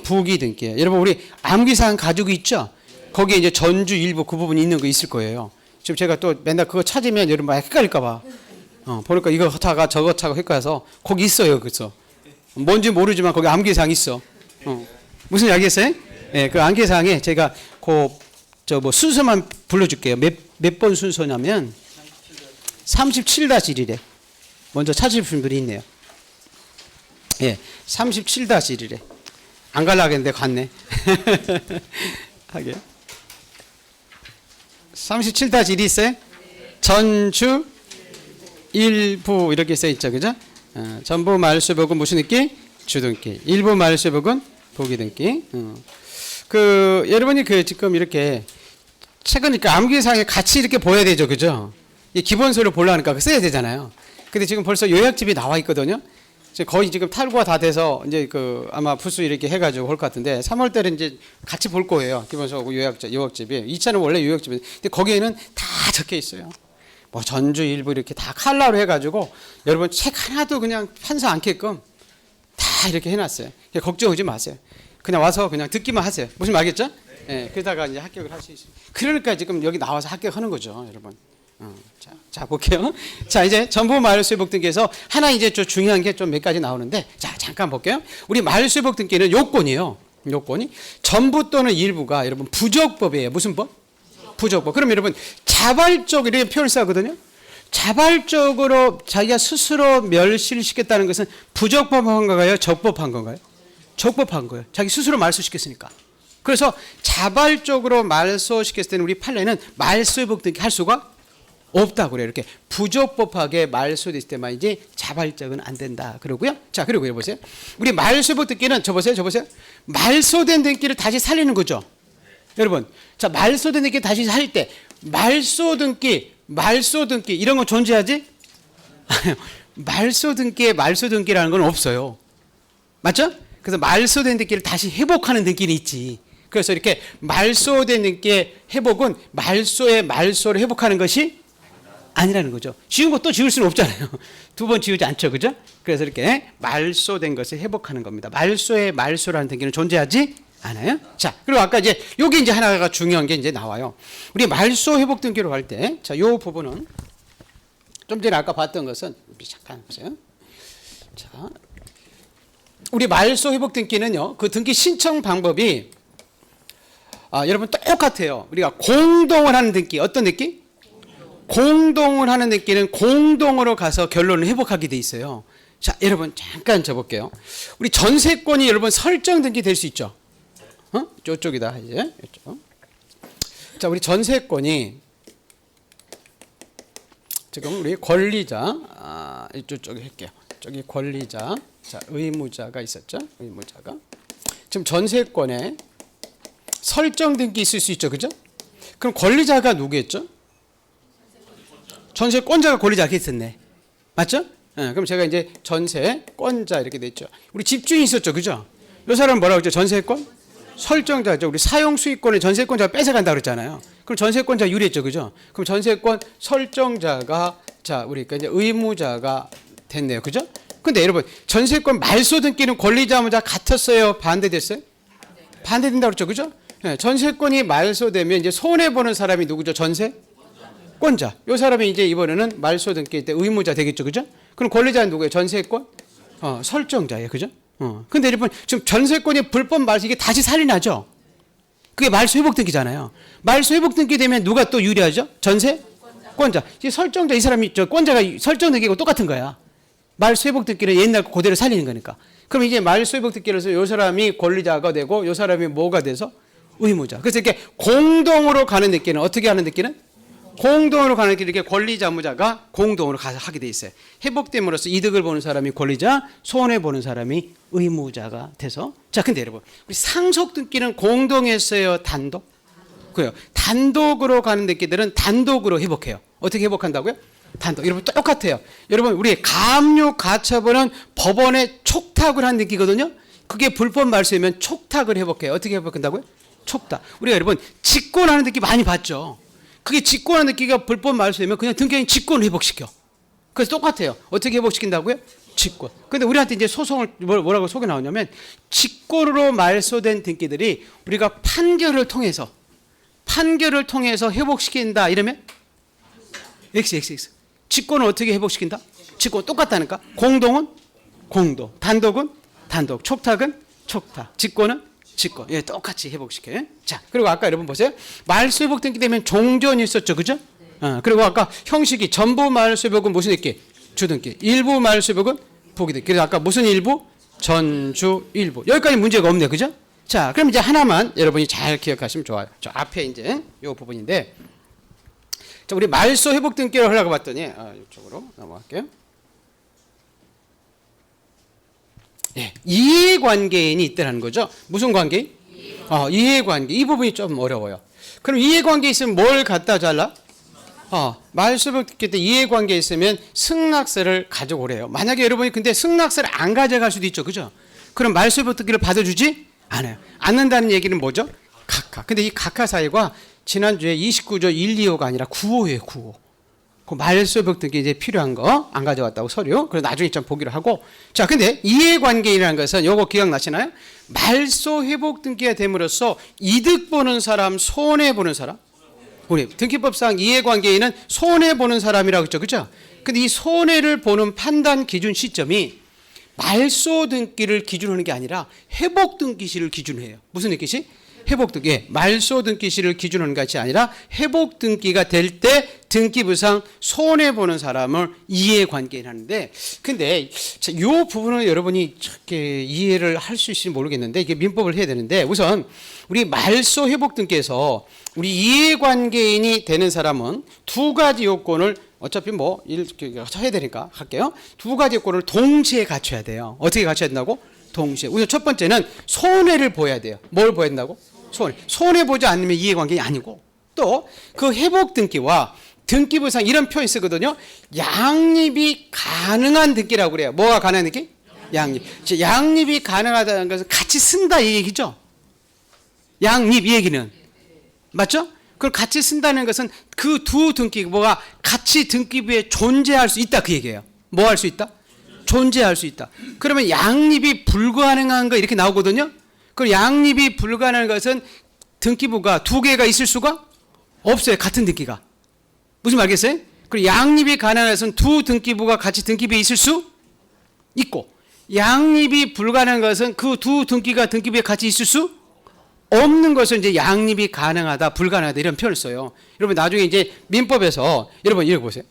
Speaker 1: 부기등기예요. 여러분 우리 암기사항 가지고 있죠? 거기에 이제 전주 일부 그 부분이 있는 거 있을 거예요. 지금 제가 또 맨날 그거 찾으면 여러분 막 헷갈릴까 봐. 보니까 이거 타가 저거 타가 헷갈려서 거기 있어요. 그래서 뭔지 모르지만 거기 암기사항 있어. 무슨 이야기했어요? 네, 그 암기사항에 제가 뭐 순서만 불러줄게요. 몇 번 순서냐면 37-1이래. 먼저 찾으실 분들이 있네요. 예, 37-1이래. 안 가려고 했는데 갔네. 하게. 37-1이 있어요? 전주 일부 이렇게 써 있죠, 그죠? 전부 말소 회복은 무슨 등기? 주등기. 일부 말소 회복은 부기등기. 여러분이 지금 이렇게 책은 암기사항에 같이 이렇게 보여야 되죠, 그죠? 이 기본서를 보려니까 써야 되잖아요. 근데 지금 벌써 요약집이 나와 있거든요. 거의 지금 탈구가 다 돼서 이제 아마 부수 이렇게 해가지고 할 것 같은데 3월 달에 이제 같이 볼 거예요. 기본서하고 요약집이. 2차는 원래 요약집이. 근데 거기에는 다 적혀 있어요. 뭐 전주 일부 이렇게 다 칼라로 해가지고 여러분 책 하나도 그냥 판사 않게끔 다 이렇게 해놨어요. 걱정하지 마세요. 그냥 와서 그냥 듣기만 하세요. 무슨 말 알겠죠? 예, 그러다가 이제 합격을 할 수 있어요. 그러니까 지금 여기 나와서 합격하는 거죠, 여러분. 자 볼게요. 자 이제 전부 말소 회복 등기에서 하나 이제 좀 중요한 게 좀 몇 가지 나오는데 자 잠깐 볼게요. 우리 말소 회복 등기는 요건이에요. 요건이 전부 또는 일부가 여러분 부적법이에요. 무슨 법? 부적법. 그럼 여러분 자발적으로 이렇게 표현을 쓰거든요. 자발적으로 자기가 스스로 멸실시켰다는 것은 부적법한 건가요? 적법한 건가요? 적법한 거예요. 자기 스스로 말소시켰으니까. 그래서 자발적으로 말소시켰을 때는 우리 판례는 말소 회복 등기 할 수가 없다고 그래요. 이렇게 부적법하게 말소됐을 때만이지 자발적은 안 된다. 그러고요. 자, 그리고 여기 보세요. 우리 말소 회복 등기는 저 보세요. 말소된 등기를 다시 살리는 거죠. 여러분, 자 말소된 등기 다시 살릴 때 말소 등기 이런 거 존재하지? 말소 등기라는 건 없어요. 맞죠? 그래서 말소된 등기를 다시 회복하는 등기는 있지. 그래서 이렇게 말소된 등기의 회복은 말소의 말소를 회복하는 것이 아니라는 거죠. 지은 것도 지을 수는 없잖아요. 두 번 지우지 않죠, 그죠? 그래서 이렇게 말소된 것을 회복하는 겁니다. 말소의 말소라는 등기는 존재하지 않아요. 자, 그리고 아까 이제 여기 이제 하나가 중요한 게 이제 나와요. 우리 말소 회복 등기로 할 때, 자, 요 부분은 좀 전에 아까 봤던 것은 잠깐 보세요. 자, 우리 말소 회복 등기는요, 그 등기 신청 방법이 여러분 똑같아요. 우리가 공동을 하는 등기, 어떤 등기? 공동을 하는 등기는 공동으로 가서 결론을 회복하게 돼 있어요. 자, 여러분 잠깐 줘볼게요. 우리 전세권이 여러분 설정 등기 될 수 있죠? 이쪽이다 이제. 이쪽. 자, 우리 전세권이 지금 우리 권리자, 이쪽에 할게요. 저기 권리자, 자, 의무자가 있었죠? 의무자가. 지금 전세권에 설정 등기 있을 수 있죠, 그죠? 그럼 권리자가 누구였죠? 전세권자가 권리자가 있었네, 맞죠? 그럼 제가 이제 전세권자 이렇게 됐죠. 우리 집주인이 있었죠, 그죠? 이 사람은 뭐라고 했죠? 전세권 설정자죠. 우리 사용 수익권을 전세권자가 뺏어간다 그랬잖아요. 그럼 전세권자 유리했죠, 그죠? 그럼 전세권 설정자가 자, 우리 이제 의무자가 됐네요, 그죠? 근데 여러분 전세권 말소 등기는 권리자 의무자 같았어요, 반대됐어요? 반대된다 그랬죠, 그죠? 전세권이 말소되면 이제 손해 보는 사람이 누구죠? 전세권자. 이 사람이 이제 이번에는 말소 등기 때 의무자 되겠죠, 그죠? 그럼 권리자는 누구예요? 전세권 설정자예요, 그죠? 근데 여러분 지금 전세권이 불법 말소 이게 다시 살인하죠. 그게 말소 회복 등기잖아요. 말소 회복 등기 되면 누가 또 유리하죠? 전세권자. 이 설정자 이 사람이 저 권자가 설정 등기고 똑같은 거야. 말소 회복 등기를 옛날 그대로 살리는 거니까. 그럼 이제 말소 회복 등기로서 이 사람이 권리자가 되고 이 사람이 뭐가 돼서 의무자. 그래서 이렇게 공동으로 가는 등기는 어떻게 하는 등기는? 공동으로 가는 길 이렇게 권리자 의무자가 공동으로 가서 하게 돼 있어요. 회복됨으로써 이득을 보는 사람이 권리자, 손해 보는 사람이 의무자가 돼서. 자, 근데 여러분 우리 상속 등기는 공동했어요, 단독? 그래요. 단독으로 가는 등기들은 단독으로 회복해요. 어떻게 회복한다고요? 단독. 여러분 똑같아요. 여러분 우리 가압류 가처분은 법원에 촉탁을 한 등기거든요. 그게 불법 말소이면 촉탁을 회복해요. 어떻게 회복한다고요? 촉탁. 우리가 여러분 직권하는 등기 많이 봤죠. 그게 직권하는 등기가 불법 말소되면 그냥 등기인 직권을 회복시켜. 그래서 똑같아요. 어떻게 회복시킨다고요? 직권. 근데 우리한테 이제 소송을 뭐라고 속에 나오냐면 직권으로 말소된 등기들이 우리가 판결을 통해서 회복시킨다 이러면 X. 직권을 어떻게 회복시킨다? 직권 똑같다니까. 공동은 공동, 단독은 단독, 촉탁은 촉탁, 직권은 직권. 예, 똑같이 회복시켜요. 자, 그리고 아까 여러분 보세요. 말소 회복 등기 되면 종전이 있었죠, 그죠? 그리고 아까 형식이 전부 말소 회복은 무슨 등기? 주등기. 일부 말소 회복은 부기등기. 그래서 아까 무슨 일부? 전주 일부. 여기까지 문제가 없네요, 그죠? 자, 그럼 이제 하나만 여러분이 잘 기억하시면 좋아요. 저 앞에 이제 이 부분인데, 자, 우리 말소 회복 등기를 하려고 봤더니 이쪽으로 넘어갈게요. 예, 이해관계인이 있다는 거죠. 무슨 관계인? 이해관계. 이 부분이 좀 어려워요. 그럼 이해관계 있으면 뭘 갖다 잘라? 말소 회복 등기 때 이해관계 있으면 승낙서를 가져오래요. 만약에 여러분이 근데 승낙서를 안 가져갈 수도 있죠, 그죠? 그럼 말소 회복 등기를 받아주지 않아요. 않는다는 얘기는 뭐죠? 각하. 근데 이 각하 사유가 지난주에 29조 1, 2호가 아니라 9호예요, 9호. 그 말소 회복 등기 이제 필요한 거 안 가져왔다고 서류. 그래서 나중에 좀 보기로 하고. 자, 근데 이해관계인이라는 것은 요거 기억나시나요? 말소 회복 등기가 됨으로써 이득 보는 사람, 손해 보는 사람. 우리 등기법상 이해관계인은 손해 보는 사람이라고 했죠, 그죠? 근데 이 손해를 보는 판단 기준 시점이 말소 등기를 기준하는 게 아니라 회복 등기시를 기준해요. 무슨 등기시? 회복 등기. 예, 말소 등기시를 기준하는 것이 아니라 회복 등기가 될 때 등기부상 손해 보는 사람을 이해관계인 하는데, 근데 이 부분은 여러분이 이해를 할 수 있을지 모르겠는데 이게 민법을 해야 되는데, 우선 우리 말소 회복 등기에서 우리 이해관계인이 되는 사람은 두 가지 요건을 어차피 뭐 해야 되니까 할게요. 두 가지 요건을 동시에 갖춰야 돼요. 어떻게 갖춰야 된다고? 동시에. 우선 첫 번째는 손해를 보여야 돼요. 뭘 보여야 된다고? 손해 보지 않으면 이해관계인이 아니고, 또 그 회복 등기와 등기부상 이런 표현 쓰거든요. 양립이 가능한 등기라고 그래요. 뭐가 가능한 등기? 양립. 양립이 가능하다는 것은 같이 쓴다 이 얘기죠. 양립 이 얘기는 맞죠? 그걸 같이 쓴다는 것은 그 두 등기부가 같이 등기부에 존재할 수 있다 그 얘기예요. 뭐 할 수 있다? 존재할 수 있다. 그러면 양립이 불가능한 거 이렇게 나오거든요. 그 양립이 불가능한 것은 등기부가 두 개가 있을 수가 없어요. 같은 등기가. 무슨 말 알겠어요? 그리고 양립이 가능한 것은 두 등기부가 같이 등기부에 있을 수 있고, 양립이 불가능한 것은 그 두 등기가 등기부에 같이 있을 수 없는 것은 이제 양립이 가능하다, 불가능하다 이런 표현을 써요. 여러분 나중에 이제 민법에서 여러분 이거 보세요.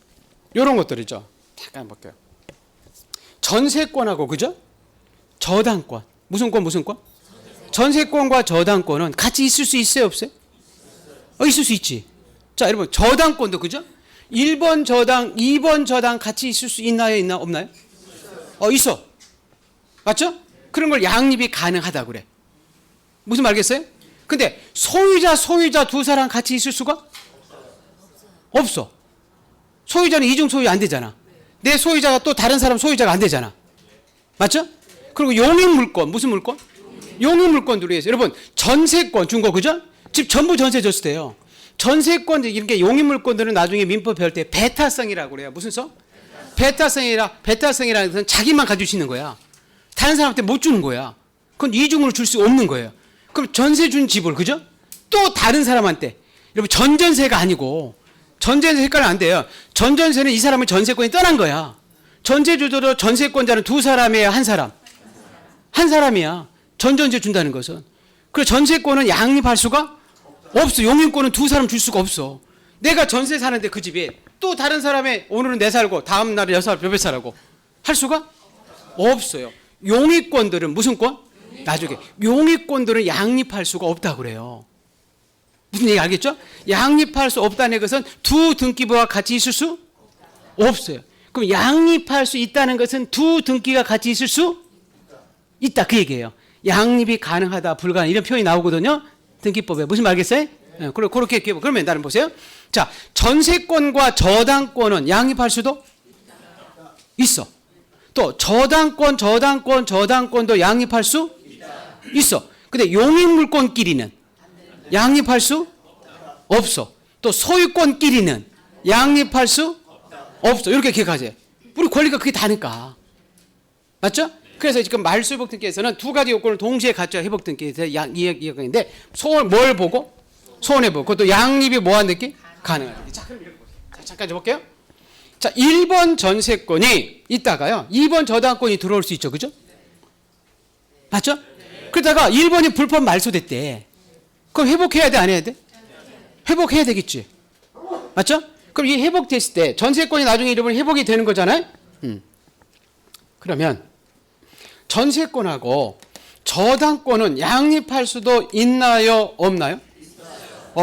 Speaker 1: 이런 것들이죠. 잠깐 볼게요. 전세권하고 그죠? 저당권. 무슨 권 무슨 권? 전세권과 저당권은 같이 있을 수 있어요 없어요? 있을 수 있지. 자 여러분 저당권도 그죠? 1번 저당 2번 저당 같이 있을 수 있나요 있나 없나요? 있어. 맞죠? 그런 걸 양립이 가능하다 그래. 무슨 말겠어요? 근데 소유자 두 사람 같이 있을 수가 없어. 소유자는 이중 소유 안 되잖아. 내 소유자가 또 다른 사람 소유자가 안 되잖아. 맞죠? 그리고 용익물권 무슨 물권? 용익물권들이 있어요. 여러분 전세권 준 거 그죠? 집 전부 전세 줬을 때요. 전세권 이렇게 용익물권들은 나중에 민법 배울 때 배타성이라고 그래요. 무슨 성? 배타성이라는 것은 자기만 가질 수 있는 거야. 다른 사람한테 못 주는 거야. 그건 이중으로 줄 수 없는 거예요. 그럼 전세 준 집을 그죠? 또 다른 사람한테 여러분 전전세가 아니고 전전세 헷갈리면 안 돼요. 전전세는 이 사람의 전세권이 떠난 거야. 전세주도 전세권자는 두 사람이에요 한 사람? 한 사람이야. 전전세 준다는 것은. 그리고 전세권은 양립할 수가 없어. 용인권은 두 사람 줄 수가 없어. 내가 전세 사는데 그 집에 또 다른 사람의 오늘은 내 살고 다음 날은 여섯 몇 살고 할 수가 없어요. 용익권들은 무슨 권? 나중에 용익권들은 양립할 수가 없다고 그래요. 무슨 얘기 알겠죠? 양립할 수 없다는 것은 두 등기부와 같이 있을 수 없어요. 그럼 양립할 수 있다는 것은 두 등기가 같이 있을 수 있다 그 얘기예요. 양립이 가능하다 불가능 이런 표현이 나오거든요. 등기법에 무슨 말겠어요? 그렇게 그러면 나는 보세요. 자 전세권과 저당권은 양립할 수도 있어. 또 저당권도 양립할 수 있어. 근데 용익물권끼리는 양립할 수 없어. 또 소유권끼리는 양립할 수 없어. 이렇게 기억하세요. 우리 권리가 그게 다니까. 맞죠? 그래서 지금 말소회복 등기에서는 두 가지 요건을 동시에 갖춰야 회복 등기에서 이야기인데 뭘 보고? 손해보고. 그것도 양립이 뭐한 느낌? 가능한 느낌. 자, 그럼 이렇게 보세요. 자, 잠깐 좀 볼게요. 자, 1번 전세권이 있다가요. 2번 저당권이 들어올 수 있죠. 그죠? 맞죠? 그러다가 1번이 불법 말소됐대. 그럼 회복해야 돼, 안 해야 돼? 회복해야 되겠지. 맞죠? 그럼 이 회복됐을 때 전세권이 나중에 이러면 회복이 되는 거잖아요? 그러면 전세권하고 저당권은 양립할 수도 있나요? 없나요?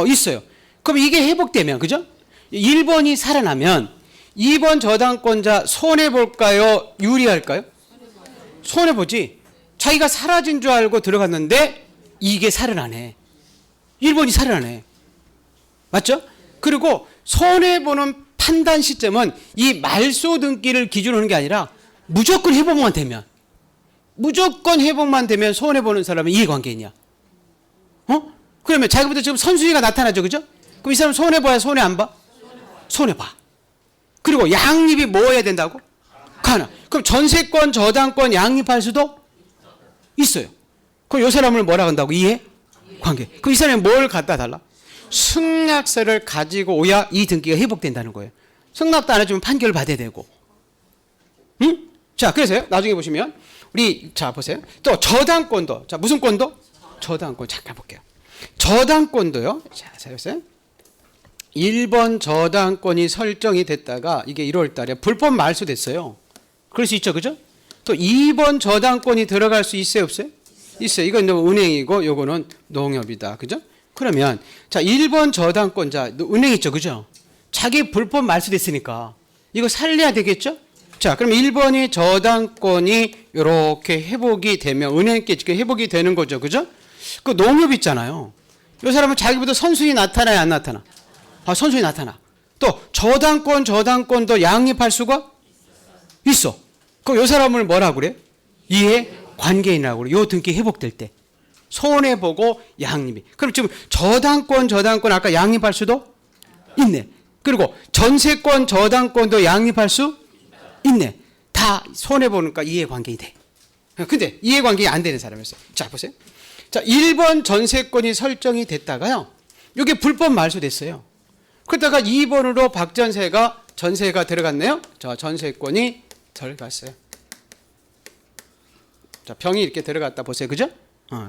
Speaker 1: 있어요. 그럼 이게 회복되면, 그죠? 1번이 살아나면 2번 저당권자 손해볼까요? 유리할까요? 손해보지. 자기가 사라진 줄 알고 들어갔는데 이게 살아나네. 1번이 살아나네. 맞죠? 그리고 손해보는 판단 시점은 이 말소 등기를 기준으로 하는 게 아니라 무조건 회복만 되면 손해보는 사람은 이해관계냐? 그러면 자기부터 지금 선수위가 나타나죠. 그죠? 그럼 이 사람 손해봐야 손해 안 봐? 손해봐. 그리고 양립이 뭐 해야 된다고? 가능. 그럼 전세권, 저당권 양립할 수도 있어요. 그럼 이 사람을 뭐라 한다고? 이해관계. 그럼 이 사람이 뭘 갖다 달라? 승낙서를 가지고 오야 이 등기가 회복된다는 거예요. 승낙도 안 해주면 판결을 받아야 되고. 응? 자, 그래서요. 나중에 보시면 자 보세요. 또 저당권도. 자, 무슨 권도? 저당권. 잠깐 볼게요. 저당권도요. 자, 보세요. 1번 저당권이 설정이 됐다가 이게 1월 달에 불법 말소됐어요. 그럴 수 있죠. 그죠? 또 2번 저당권이 들어갈 수 있어요, 없어요? 있어요. 이건 은행이고 요거는 농협이다. 그죠? 그러면 자, 1번 저당권자 은행 있죠. 그죠? 자기 불법 말소됐으니까 이거 살려야 되겠죠? 자, 그럼 1번이 저당권이 이렇게 회복이 되면 은행께 회복이 되는 거죠. 그죠? 그 농협 있잖아요. 이 사람은 자기보다 선수이 나타나요, 안 나타나? 선수이 나타나. 또 저당권도 양립할 수가 있어. 그럼 이 사람을 뭐라고 그래? 이해관계인이라고 그래. 요 등기 회복될 때. 손해보고 양립이. 그럼 지금 저당권 아까 양립할 수도 있네. 그리고 전세권, 저당권도 양립할 수 있네. 다 손해보니까 이해관계이 돼. 근데 이해관계가 안 되는 사람이었어요. 자, 보세요. 자, 1번 전세권이 설정이 됐다가요. 이게 불법 말소됐어요. 그러다가 2번으로 전세가 들어갔네요. 자, 전세권이 들어갔어요. 자, 병이 이렇게 들어갔다 보세요. 그죠?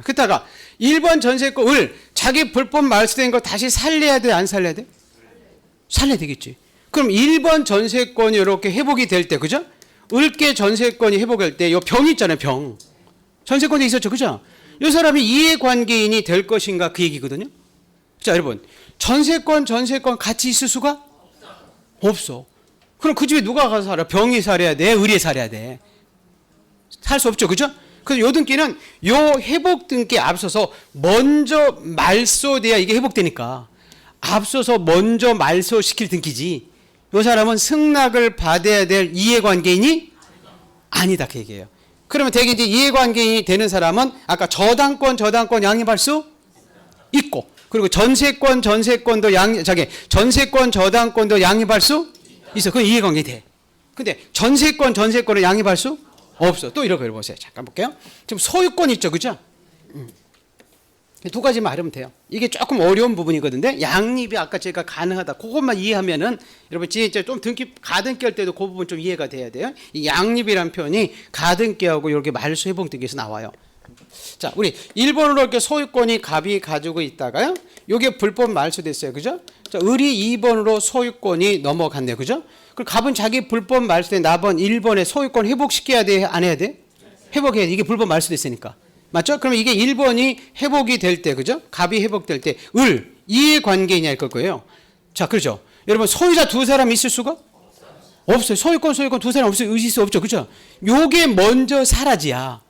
Speaker 1: 그다가 1번 전세권 을 자기 불법 말소된 거 다시 살려야 돼, 안 살려야 돼? 살려야 되겠지. 그럼 1번 전세권이 이렇게 회복이 될 때, 그죠? 을계 전세권이 회복할 때 요 병이 있잖아요, 병. 전세권이 있었죠, 그죠? 이 사람이 이해관계인이 될 것인가 그 얘기거든요. 자, 여러분, 전세권 같이 있을 수가 없어. 그럼 그 집에 누가 가서 살아? 병이 살아야 돼, 을이 살아야 돼. 살 수 없죠, 그죠? 그래서 요 등기는 요 회복 등기에 앞서서 먼저 말소돼야 이게 회복되니까 앞서서 먼저 말소시킬 등기지. 요 사람은 승낙을 받아야 될 이해관계인이 아니다 그 얘기예요. 그러면 대개 이제 이해관계인이 되는 사람은 아까 저당권 양립할 수 있고, 그리고 전세권도 전세권 저당권도 양립할 수 있어. 그건 이해관계 돼. 근데 전세권을 양립할 수 없어. 또 이렇게 보세요. 잠깐 볼게요. 지금 소유권 있죠, 그죠? 두 가지만 알면 돼요. 이게 조금 어려운 부분이거든요. 양립이 아까 제가 가능하다. 그것만 이해하면은 여러분 진짜 좀 등기 가등기 할 때도 그 부분 좀 이해가 돼야 돼요. 이 양립이라는 표현이 가등기하고 이렇게 말소 회복 등기에서 나와요. 자, 우리 1번으로 이렇게 소유권이 갑이 가지고 있다가요. 요게 불법 말소됐어요. 그죠? 자, 을이 2번으로 소유권이 넘어갔네요. 그죠? 그리고 갑은 자기 불법 말소된 나번 1번에 소유권 회복시켜야 돼, 안 해야 돼? 회복해야 돼. 이게 불법 말소됐으니까. 맞죠? 그러면 이게 1번이 회복이 될 때, 그죠? 갑이 회복될 때, 이해관계인이 할 거예요. 자, 그렇죠? 여러분, 소유자 두 사람 있을 수가? 없어요. 소유권 두 사람 있을 수 없죠. 그죠? 요게 먼저 사라지야.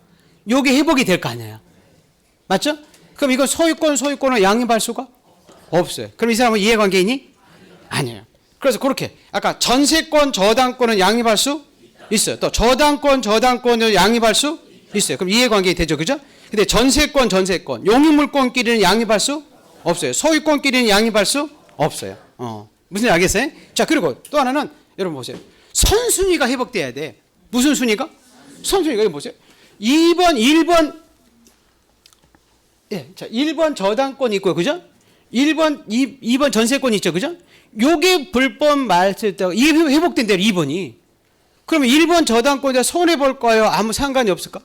Speaker 1: 요게 회복이 될 거 아니에요. 맞죠? 그럼 이건 소유권을 양립할 수가 없어요. 그럼 이 사람은 이해관계인이? 아니에요. 그래서 그렇게, 아까 전세권, 저당권은 양립할 수 있어요. 또 저당권을 양립할 수 있어요. 그럼 이해관계 되죠, 그죠? 근데 전세권, 용유물권끼리는 양립할 수 없어요. 소유권끼리는 양립할 수 없어요. 무슨 일 알겠어요? 자, 그리고 또 하나는 여러분 보세요. 선순위가 회복돼야 돼. 무슨 순위가? 선순위가 여기 보세요. 1번 예, 자, 1번 저당권이 있고요, 그죠? 2번 전세권이 있죠, 그죠? 요게 불법 말소했다가 이게 회복된 대로 2번이. 그러면 1번 저당권자 손해 볼까요? 아무 상관이 없을까?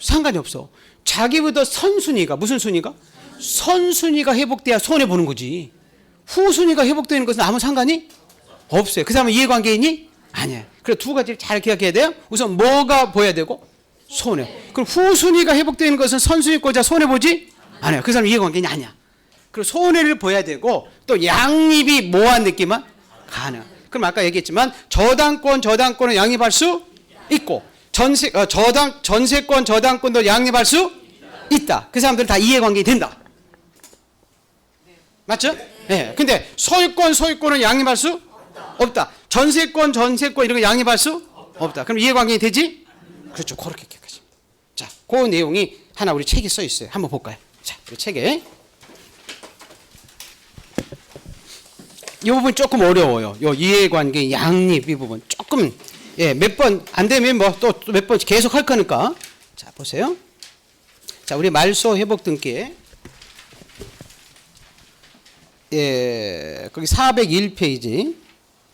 Speaker 1: 상관이 없어. 자기보다 선순위가 무슨 순위가? 선순위가 회복돼야 손해 보는 거지. 후순위가 회복되는 것은 아무 상관이 없어요. 그 사람은 이해관계인이 아니야. 그래서 두 가지를 잘 기억해야 돼요. 우선 뭐가 보여야 되고 손해. 그럼 후순위가 회복되는 것은 선순위권자 손해 보지 않아요. 그 사람은 이해관계인이 아니야. 그리고 손해를 보여야 되고 또 양립이 뭐한 느낌은 가능. 그럼 아까 얘기했지만 저당권은 양립할 수 있고 전세권 저당권도 양립할 수 있다. 그 사람들은 다 이해관계이 된다. 맞죠? 네. 근데 소유권은 양립할 수 없다. 전세권 이런 거 양립할 수 없다. 그럼 이해관계이 되지? 그렇죠. 그렇게 기억하십니다. 자, 그 내용이 하나 우리 책에 써 있어요. 한번 볼까요? 자, 우리 책에 이 부분 조금 어려워요. 요 이해관계 양립 이 부분 조금 몇 번 안 되면 뭐 또 몇 번 계속 할 거니까. 자, 보세요. 자, 우리 말소 회복 등기에 거기 401페이지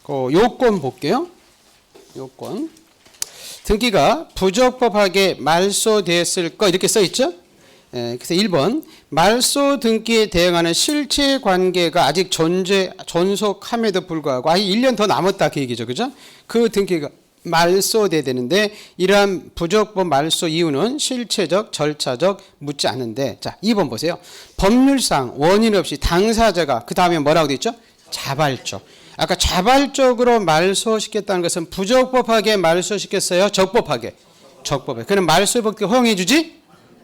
Speaker 1: 그 요건 볼게요. 요건 등기가 부적법하게 말소됐을 거 이렇게 써 있죠. 그래서 1번 말소 등기에 대응하는 실체 관계가 아직 존속함에도 불구하고 아직 1년 더 남았다 그 얘기죠. 그죠? 그 등기가 말소돼야 되는데 이러한 부적법 말소 이유는 실체적, 절차적 묻지 않은데 자, 2번 보세요. 법률상 원인 없이 당사자가 그 다음에 뭐라고 돼 있죠? 자발적. 아까 자발적으로 말소시켰다는 것은 부적법하게 말소시켰어요? 적법하게? 적법하게. 그럼 말소법규 허용해 주지?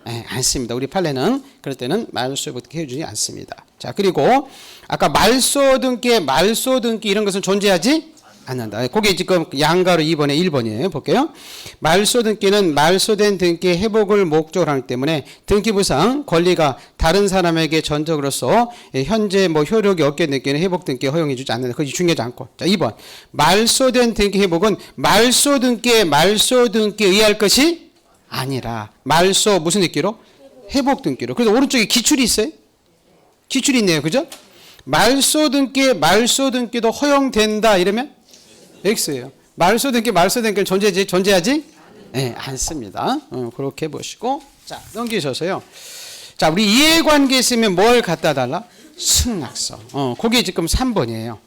Speaker 1: 않습니다. 우리 판례는 그럴 때는 말소법규 해주지 않습니다. 자, 그리고 아까 말소 등기 이런 것은 존재하지 않는다. 그게 지금 양가로 2번에 1번이에요. 볼게요. 말소 등기는 말소된 등기의 회복을 목적으로 하기 때문에 등기부상 권리가 다른 사람에게 전적으로서 현재 효력이 없게 느끼는 회복 등기 허용해 주지 않는다. 그게 중요하지 않고. 자, 2번. 말소된 등기 회복은 말소 등기에 의할 것이 아니라 말소 무슨 등기로? 회복 등기로. 그래서 오른쪽에 기출이 있어요. 기출이 있네요. 그죠? 말소 등기도 허용된다 이러면 X예요. 말소 등기는 존재하지 네, 안 씁니다. 그렇게 보시고 자 넘기셔서요. 자 우리 이해관계 있으면 뭘 갖다 달라? 승낙서. 그게 지금 3번이에요.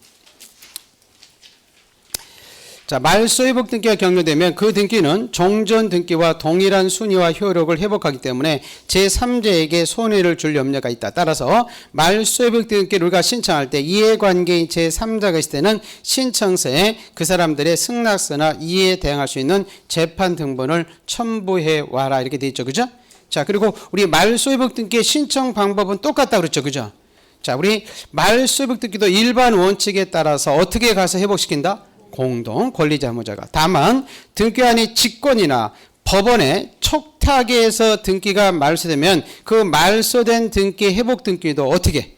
Speaker 1: 자, 말소 회복 등기가 격려되면 그 등기는 종전 등기와 동일한 순위와 효력을 회복하기 때문에 제3자에게 손해를 줄 염려가 있다. 따라서 말소 회복 등기를 우리가 신청할 때 이해관계인 제3자가 있을 때는 신청서에 그 사람들의 승낙서나 이해에 대항할 수 있는 재판 등본을 첨부해 와라 이렇게 돼 있죠. 그죠? 자, 그리고 우리 말소 회복 등기의 신청 방법은 똑같다 그랬죠. 그죠? 자, 우리 말소 회복 등기도 일반 원칙에 따라서 어떻게 가서 회복시킨다? 공동 권리자무자가. 다만 등기관의 직권이나 법원의 촉탁에서 등기가 말소되면 그 말소된 등기 회복 등기도 어떻게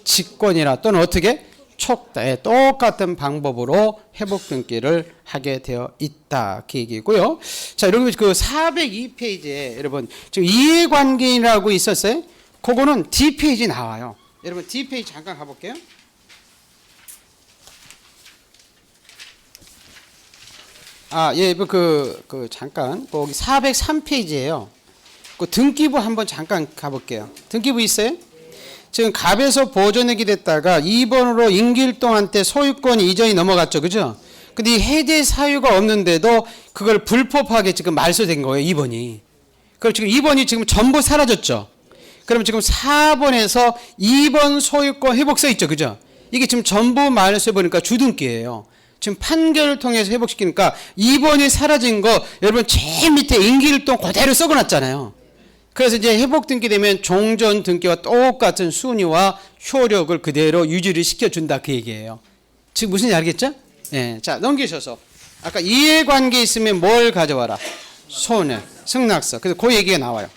Speaker 1: 직권이나 또는 어떻게 촉탁에 똑같은 방법으로 회복 등기를 하게 되어 있다 그 얘기고요. 자, 여러분 그 402페이지에 여러분 지금 이해관계인이라고 있었어요. 그거는 D 페이지 나와요. 여러분 D 페이지 잠깐 가볼게요. 예, 잠깐, 거기 403페이지예요. 그 등기부 한번 잠깐 가볼게요. 등기부 있어요? 지금 갑에서 보존액이 됐다가 2번으로 임길동한테 소유권 이전이 넘어갔죠, 그죠? 근데 이 해제 사유가 없는데도 그걸 불법하게 지금 말소된 거예요, 2번이. 그럼 지금 2번이 지금 전부 사라졌죠? 그럼 지금 4번에서 2번 소유권 회복서 있죠, 그죠? 이게 지금 전부 말소해보니까 주등기예요. 지금 판결을 통해서 회복시키니까 2번이 사라진 거 여러분 제일 밑에 임기일동 그대로 썩어놨잖아요. 그래서 이제 회복 등기되면 종전 등기와 똑같은 순위와 효력을 그대로 유지를 시켜준다 그 얘기예요. 지금 무슨 알겠죠? 예, 자 넘기셔서 아까 이해관계 있으면 뭘 가져와라? 손해, 승낙서. 그래서 그 얘기가 나와요.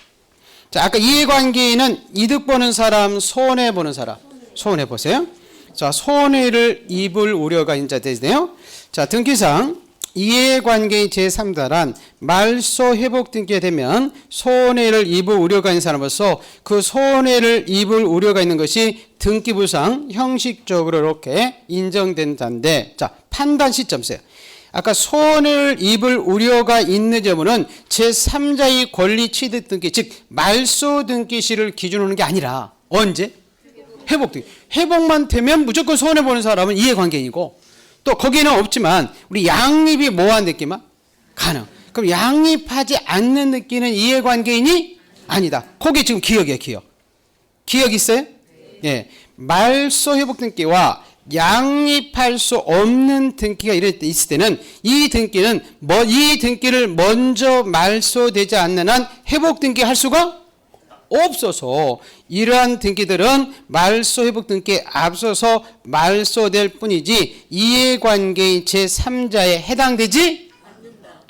Speaker 1: 자 아까 이해관계는 이득 보는 사람, 손해 보는 사람. 손해 보세요. 자, 손해를 입을 우려가 인자되네요. 자, 등기상 이해관계인 제3자란 말소 회복 등기가 되면 손해를 입을 우려가 있는 사람으로서 그 손해를 입을 우려가 있는 것이 등기부상 형식적으로 이렇게 인정된다는데, 자, 판단 시점 세요. 아까 손해를 입을 우려가 있는 점은 제3자의 권리 취득 등기, 즉 말소 등기 시를 기준으로 하는 게 아니라 언제? 회복 등기. 회복만 되면 무조건 손해보는 사람은 이해관계인이고 또 거기는 없지만 우리 양립이 뭐한 느낌만? 가능. 그럼 양립하지 않는 느끼는 이해관계인이 아니다. 거기 지금 기억이에요. 기억. 기억 있어요? 예. 말소 회복 등기와 양립할 수 없는 등기가 이럴 때 있을 때는 이 등기는 이 등기를 먼저 말소되지 않는 한 회복 등기 할 수가 없어서 이러한 등기들은 말소 회복 등기에 앞서서 말소될 뿐이지 이해관계인 제3자에 해당되지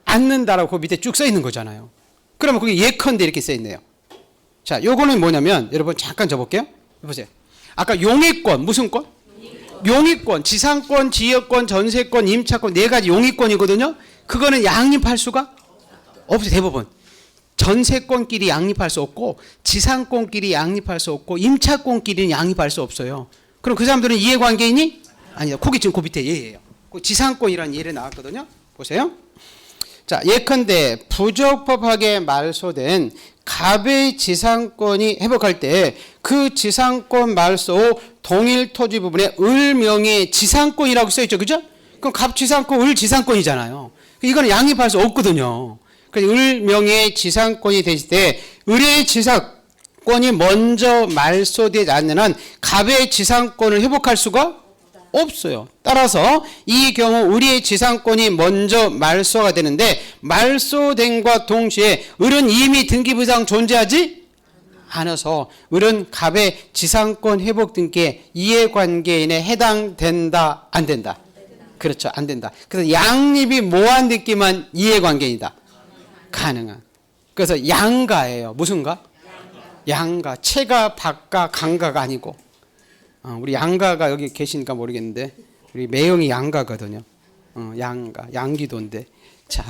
Speaker 1: 않는다라고 그 밑에 쭉 써 있는 거잖아요. 그러면 거기 예컨대 이렇게 써 있네요. 자, 요거는 뭐냐면 여러분 잠깐 줘볼게요. 보세요. 아까 용의권 무슨 권? 용의권, 지상권, 지역권, 전세권, 임차권 네 가지 용의권이거든요. 그거는 양립할 수가 없어요. 대부분. 전세권끼리 양립할 수 없고 지상권끼리 양립할 수 없고 임차권끼리는 양립할 수 없어요. 그럼 그 사람들은 이해관계인이? 아니다. 거기 지금 그 밑에 예예요. 그 지상권이라는 예를 나왔거든요. 보세요. 자, 예컨대 부적법하게 말소된 갑의 지상권이 회복할 때 그 지상권 말소 후 동일 토지 부분에 을 명의 지상권이라고 써있죠. 그죠? 그럼 갑 지상권, 을 지상권이잖아요. 이거는 양립할 수 없거든요. 그래서 을 명의 지상권이 되실 때 을의 지상권이 먼저 말소되지 않는 한 갑의 지상권을 회복할 수가 없어요. 따라서 이 경우 을의 지상권이 먼저 말소가 되는데 말소된과 동시에 을은 이미 등기부상 존재하지 않아서 을은 갑의 지상권 회복 등기에 이해관계인에 해당된다 안 된다? 그렇죠. 안 된다. 그래서 양립이 뭐한 느낌만 이해관계인이다. 가능한. 그래서 양가예요. 무슨 가? 양가. 채가, 박가, 강가가 아니고. 우리 양가가 여기 계시니까 모르겠는데 우리 매형이 양가거든요. 양가. 양기도인데. 자,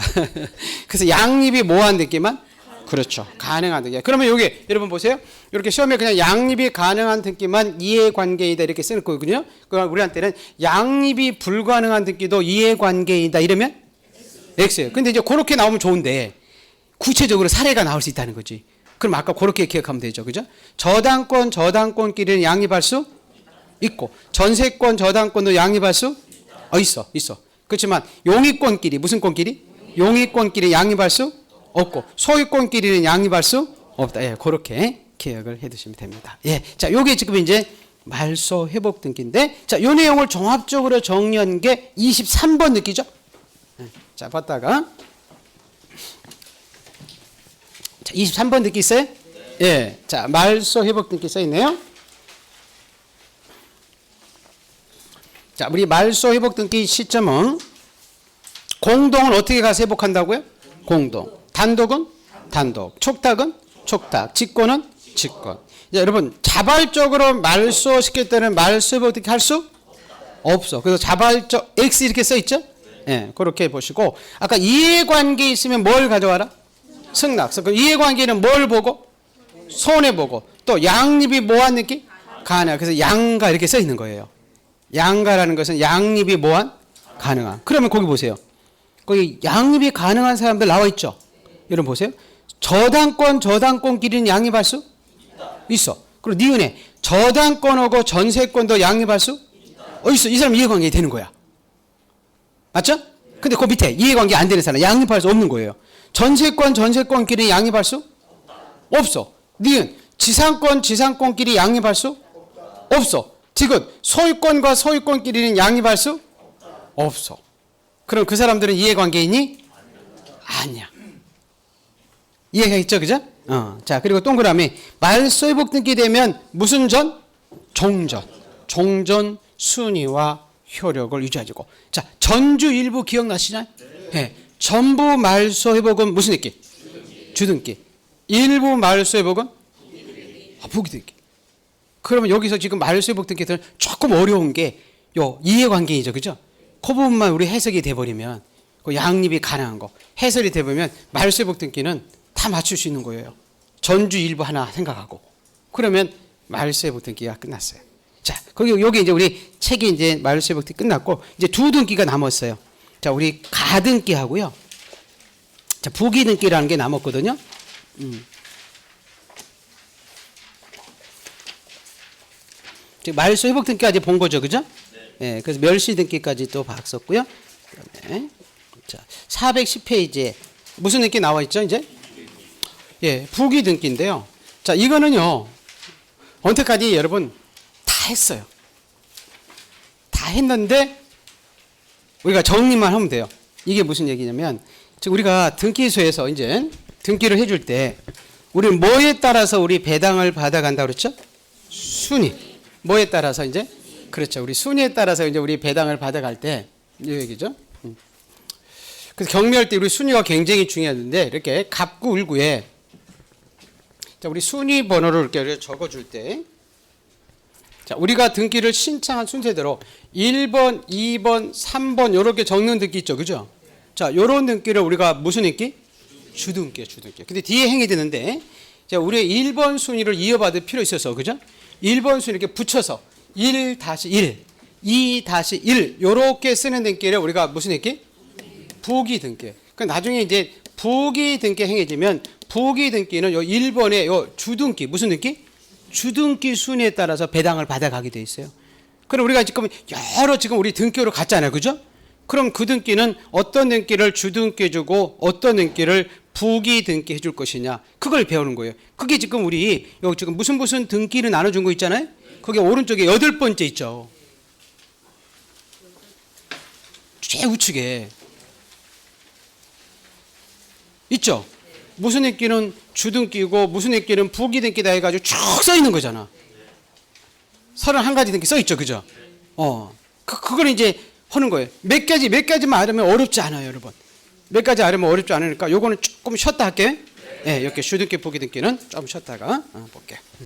Speaker 1: 그래서 양립이 뭐한 느낌만? 그렇죠. 가능한 등기. 그러면 여기 여러분 보세요. 이렇게 시험에 그냥 양립이 가능한 등기만 이해관계이다 이렇게 쓰는 거거든요. 그럼 우리한테는 양립이 불가능한 등기도 이해관계이다 이러면 X예요. 근데 이제 그렇게 나오면 좋은데 구체적으로 사례가 나올 수 있다는 거지. 그럼 아까 그렇게 기억하면 되죠. 그죠? 저당권끼리는 양립할 수 있고, 전세권도 양립할 수 있어. 그렇지만 용의권끼리, 무슨 권끼리? 용의권끼리 양립할 수 없고, 소유권끼리는 양립할 수 없다. 예, 그렇게 기억을 해 두시면 됩니다. 예. 자, 요게 지금 이제 말소 회복 등기인데, 자, 요 내용을 종합적으로 정리한 게 23번 느끼죠? 예. 자, 봤다가. 자, 23번 느끼 있어요? 예. 자, 말소 회복 등기 써 있네요. 자, 우리 말소 회복 등기 시점은 공동은 어떻게 가서 회복한다고요? 공동. 단독은 단독. 촉탁은 촉탁. 직권은 직권. 자, 여러분, 자발적으로 말소 시킬 때는 말소 회복 등기 할 수 없어. 그래서 자발적 X 이렇게 써 있죠? 예. 그렇게 보시고, 아까 이해관계 있으면 뭘 가져와라? 승낙. 그 이해관계는 뭘 보고? 손해 보고. 또 양립이 뭐한 느낌? 가능. 그래서 양가 이렇게 써 있는 거예요. 양가라는 것은 양립이 뭐한? 가능한. 그러면 거기 보세요. 거기 양립이 가능한 사람들 나와 있죠? 여러분 보세요. 저당권끼리는 양립할 수 있어. 그리고 니은에 저당권하고 전세권도 양립할 수 있어. 이 사람 이해관계 되는 거야. 맞죠? 근데 그 밑에 이해관계 안 되는 사람 양립할 수 없는 거예요. 전세권끼리 양립할 수 없어. 니은 지상권끼리 양립할 수 없어. 지금 소유권과 소유권끼리는 양립할 수 없어. 그럼 그 사람들은 이해관계이니? 아니야. 이해가 있죠, 그죠? 자, 그리고 동그라미 말소 회복 등기 되면 무슨 전? 종전 순위와 효력을 유지하고. 자, 전주 일부 기억나시나요? 네. 전부 말소 회복은 무슨 등기? 주등기. 일부 말소 회복은 부기등기. 그러면 여기서 지금 말소 회복 등기들은 조금 어려운 게 요 이해관계이죠, 그죠? 그 부분만 우리 해석이 돼버리면, 그 양립이 가능한 거 해설이 돼버리면 말소 회복 등기는 다 맞출 수 있는 거예요. 전주 일부 하나 생각하고. 그러면 말소 회복 등기가 끝났어요. 자, 여기 이제 우리 책이 이제 말소 회복 등기 끝났고, 이제 두 등기가 남았어요. 자, 우리 가등기 하고요. 자, 부기등기라는 게 남았거든요. 지금 말소 회복 등기까지 본 거죠, 그죠? 네. 예, 그래서 멸시 등기까지 또 봤었고요. 그다음에 자, 410페이지에 무슨 등기 나와 있죠, 이제? 예, 부기 등기인데요. 자, 이거는요. 언제까지 여러분 다 했어요. 다 했는데 우리가 정리만 하면 돼요. 이게 무슨 얘기냐면, 즉 우리가 등기소에서 이제 등기를 해줄 때 우리 뭐에 따라서 우리 배당을 받아간다 그랬죠? 순위. 뭐에 따라서 이제? 그렇죠. 우리 순위에 따라서 이제 우리 배당을 받아갈 때 이 얘기죠. 그래서 경매할 때 우리 순위가 굉장히 중요한데, 이렇게 갑구 을구에 자, 우리 순위 번호를 이렇게 적어줄 때, 자, 우리가 등기를 신청한 순서대로 1번, 2번, 3번 이렇게 적는 등기 있죠, 그죠? 자, 요런 등기를 우리가 무슨 등기? 주등기야, 주등기. 근데 뒤에 행이 되는데, 자, 우리 1번 순위를 이어받을 필요 있어서, 그죠? 1번 순위 이렇게 붙여서 1-1, 2-1 요렇게 쓰는 등기를 우리가 무슨 등기? 부기 등기. 그 나중에 이제 부기 등기 행해지면 부기 등기는 요 1번의 요 주등기, 무슨 등기? 주등기 순위에 따라서 배당을 받아가게 돼 있어요. 그럼 우리가 지금 여러 지금 우리 등기로 갔잖아요, 그죠? 그럼 그 등기는 어떤 등기를 주등기 해주고 어떤 등기를 부기 등기 해줄 것이냐, 그걸 배우는 거예요. 그게 지금 우리 여기 지금 무슨 등기를 나눠준 거 있잖아요. 거기 오른쪽에 8번째 있죠. 최우측에 있죠. 무슨 등기는 주등기고 무슨 등기는 부기 등기다 해가지고 쭉 써 있는 거잖아. 31가지 등기 써 있죠, 그죠? 그걸 이제 하는 거예요. 몇 가지만 알으면 어렵지 않아요, 여러분. 몇 가지 알으면 어렵지 않으니까 요거는 조금 쉬었다 할게요. 네, 이렇게 주등기, 부기 등기는 좀 쉬었다가 볼게요.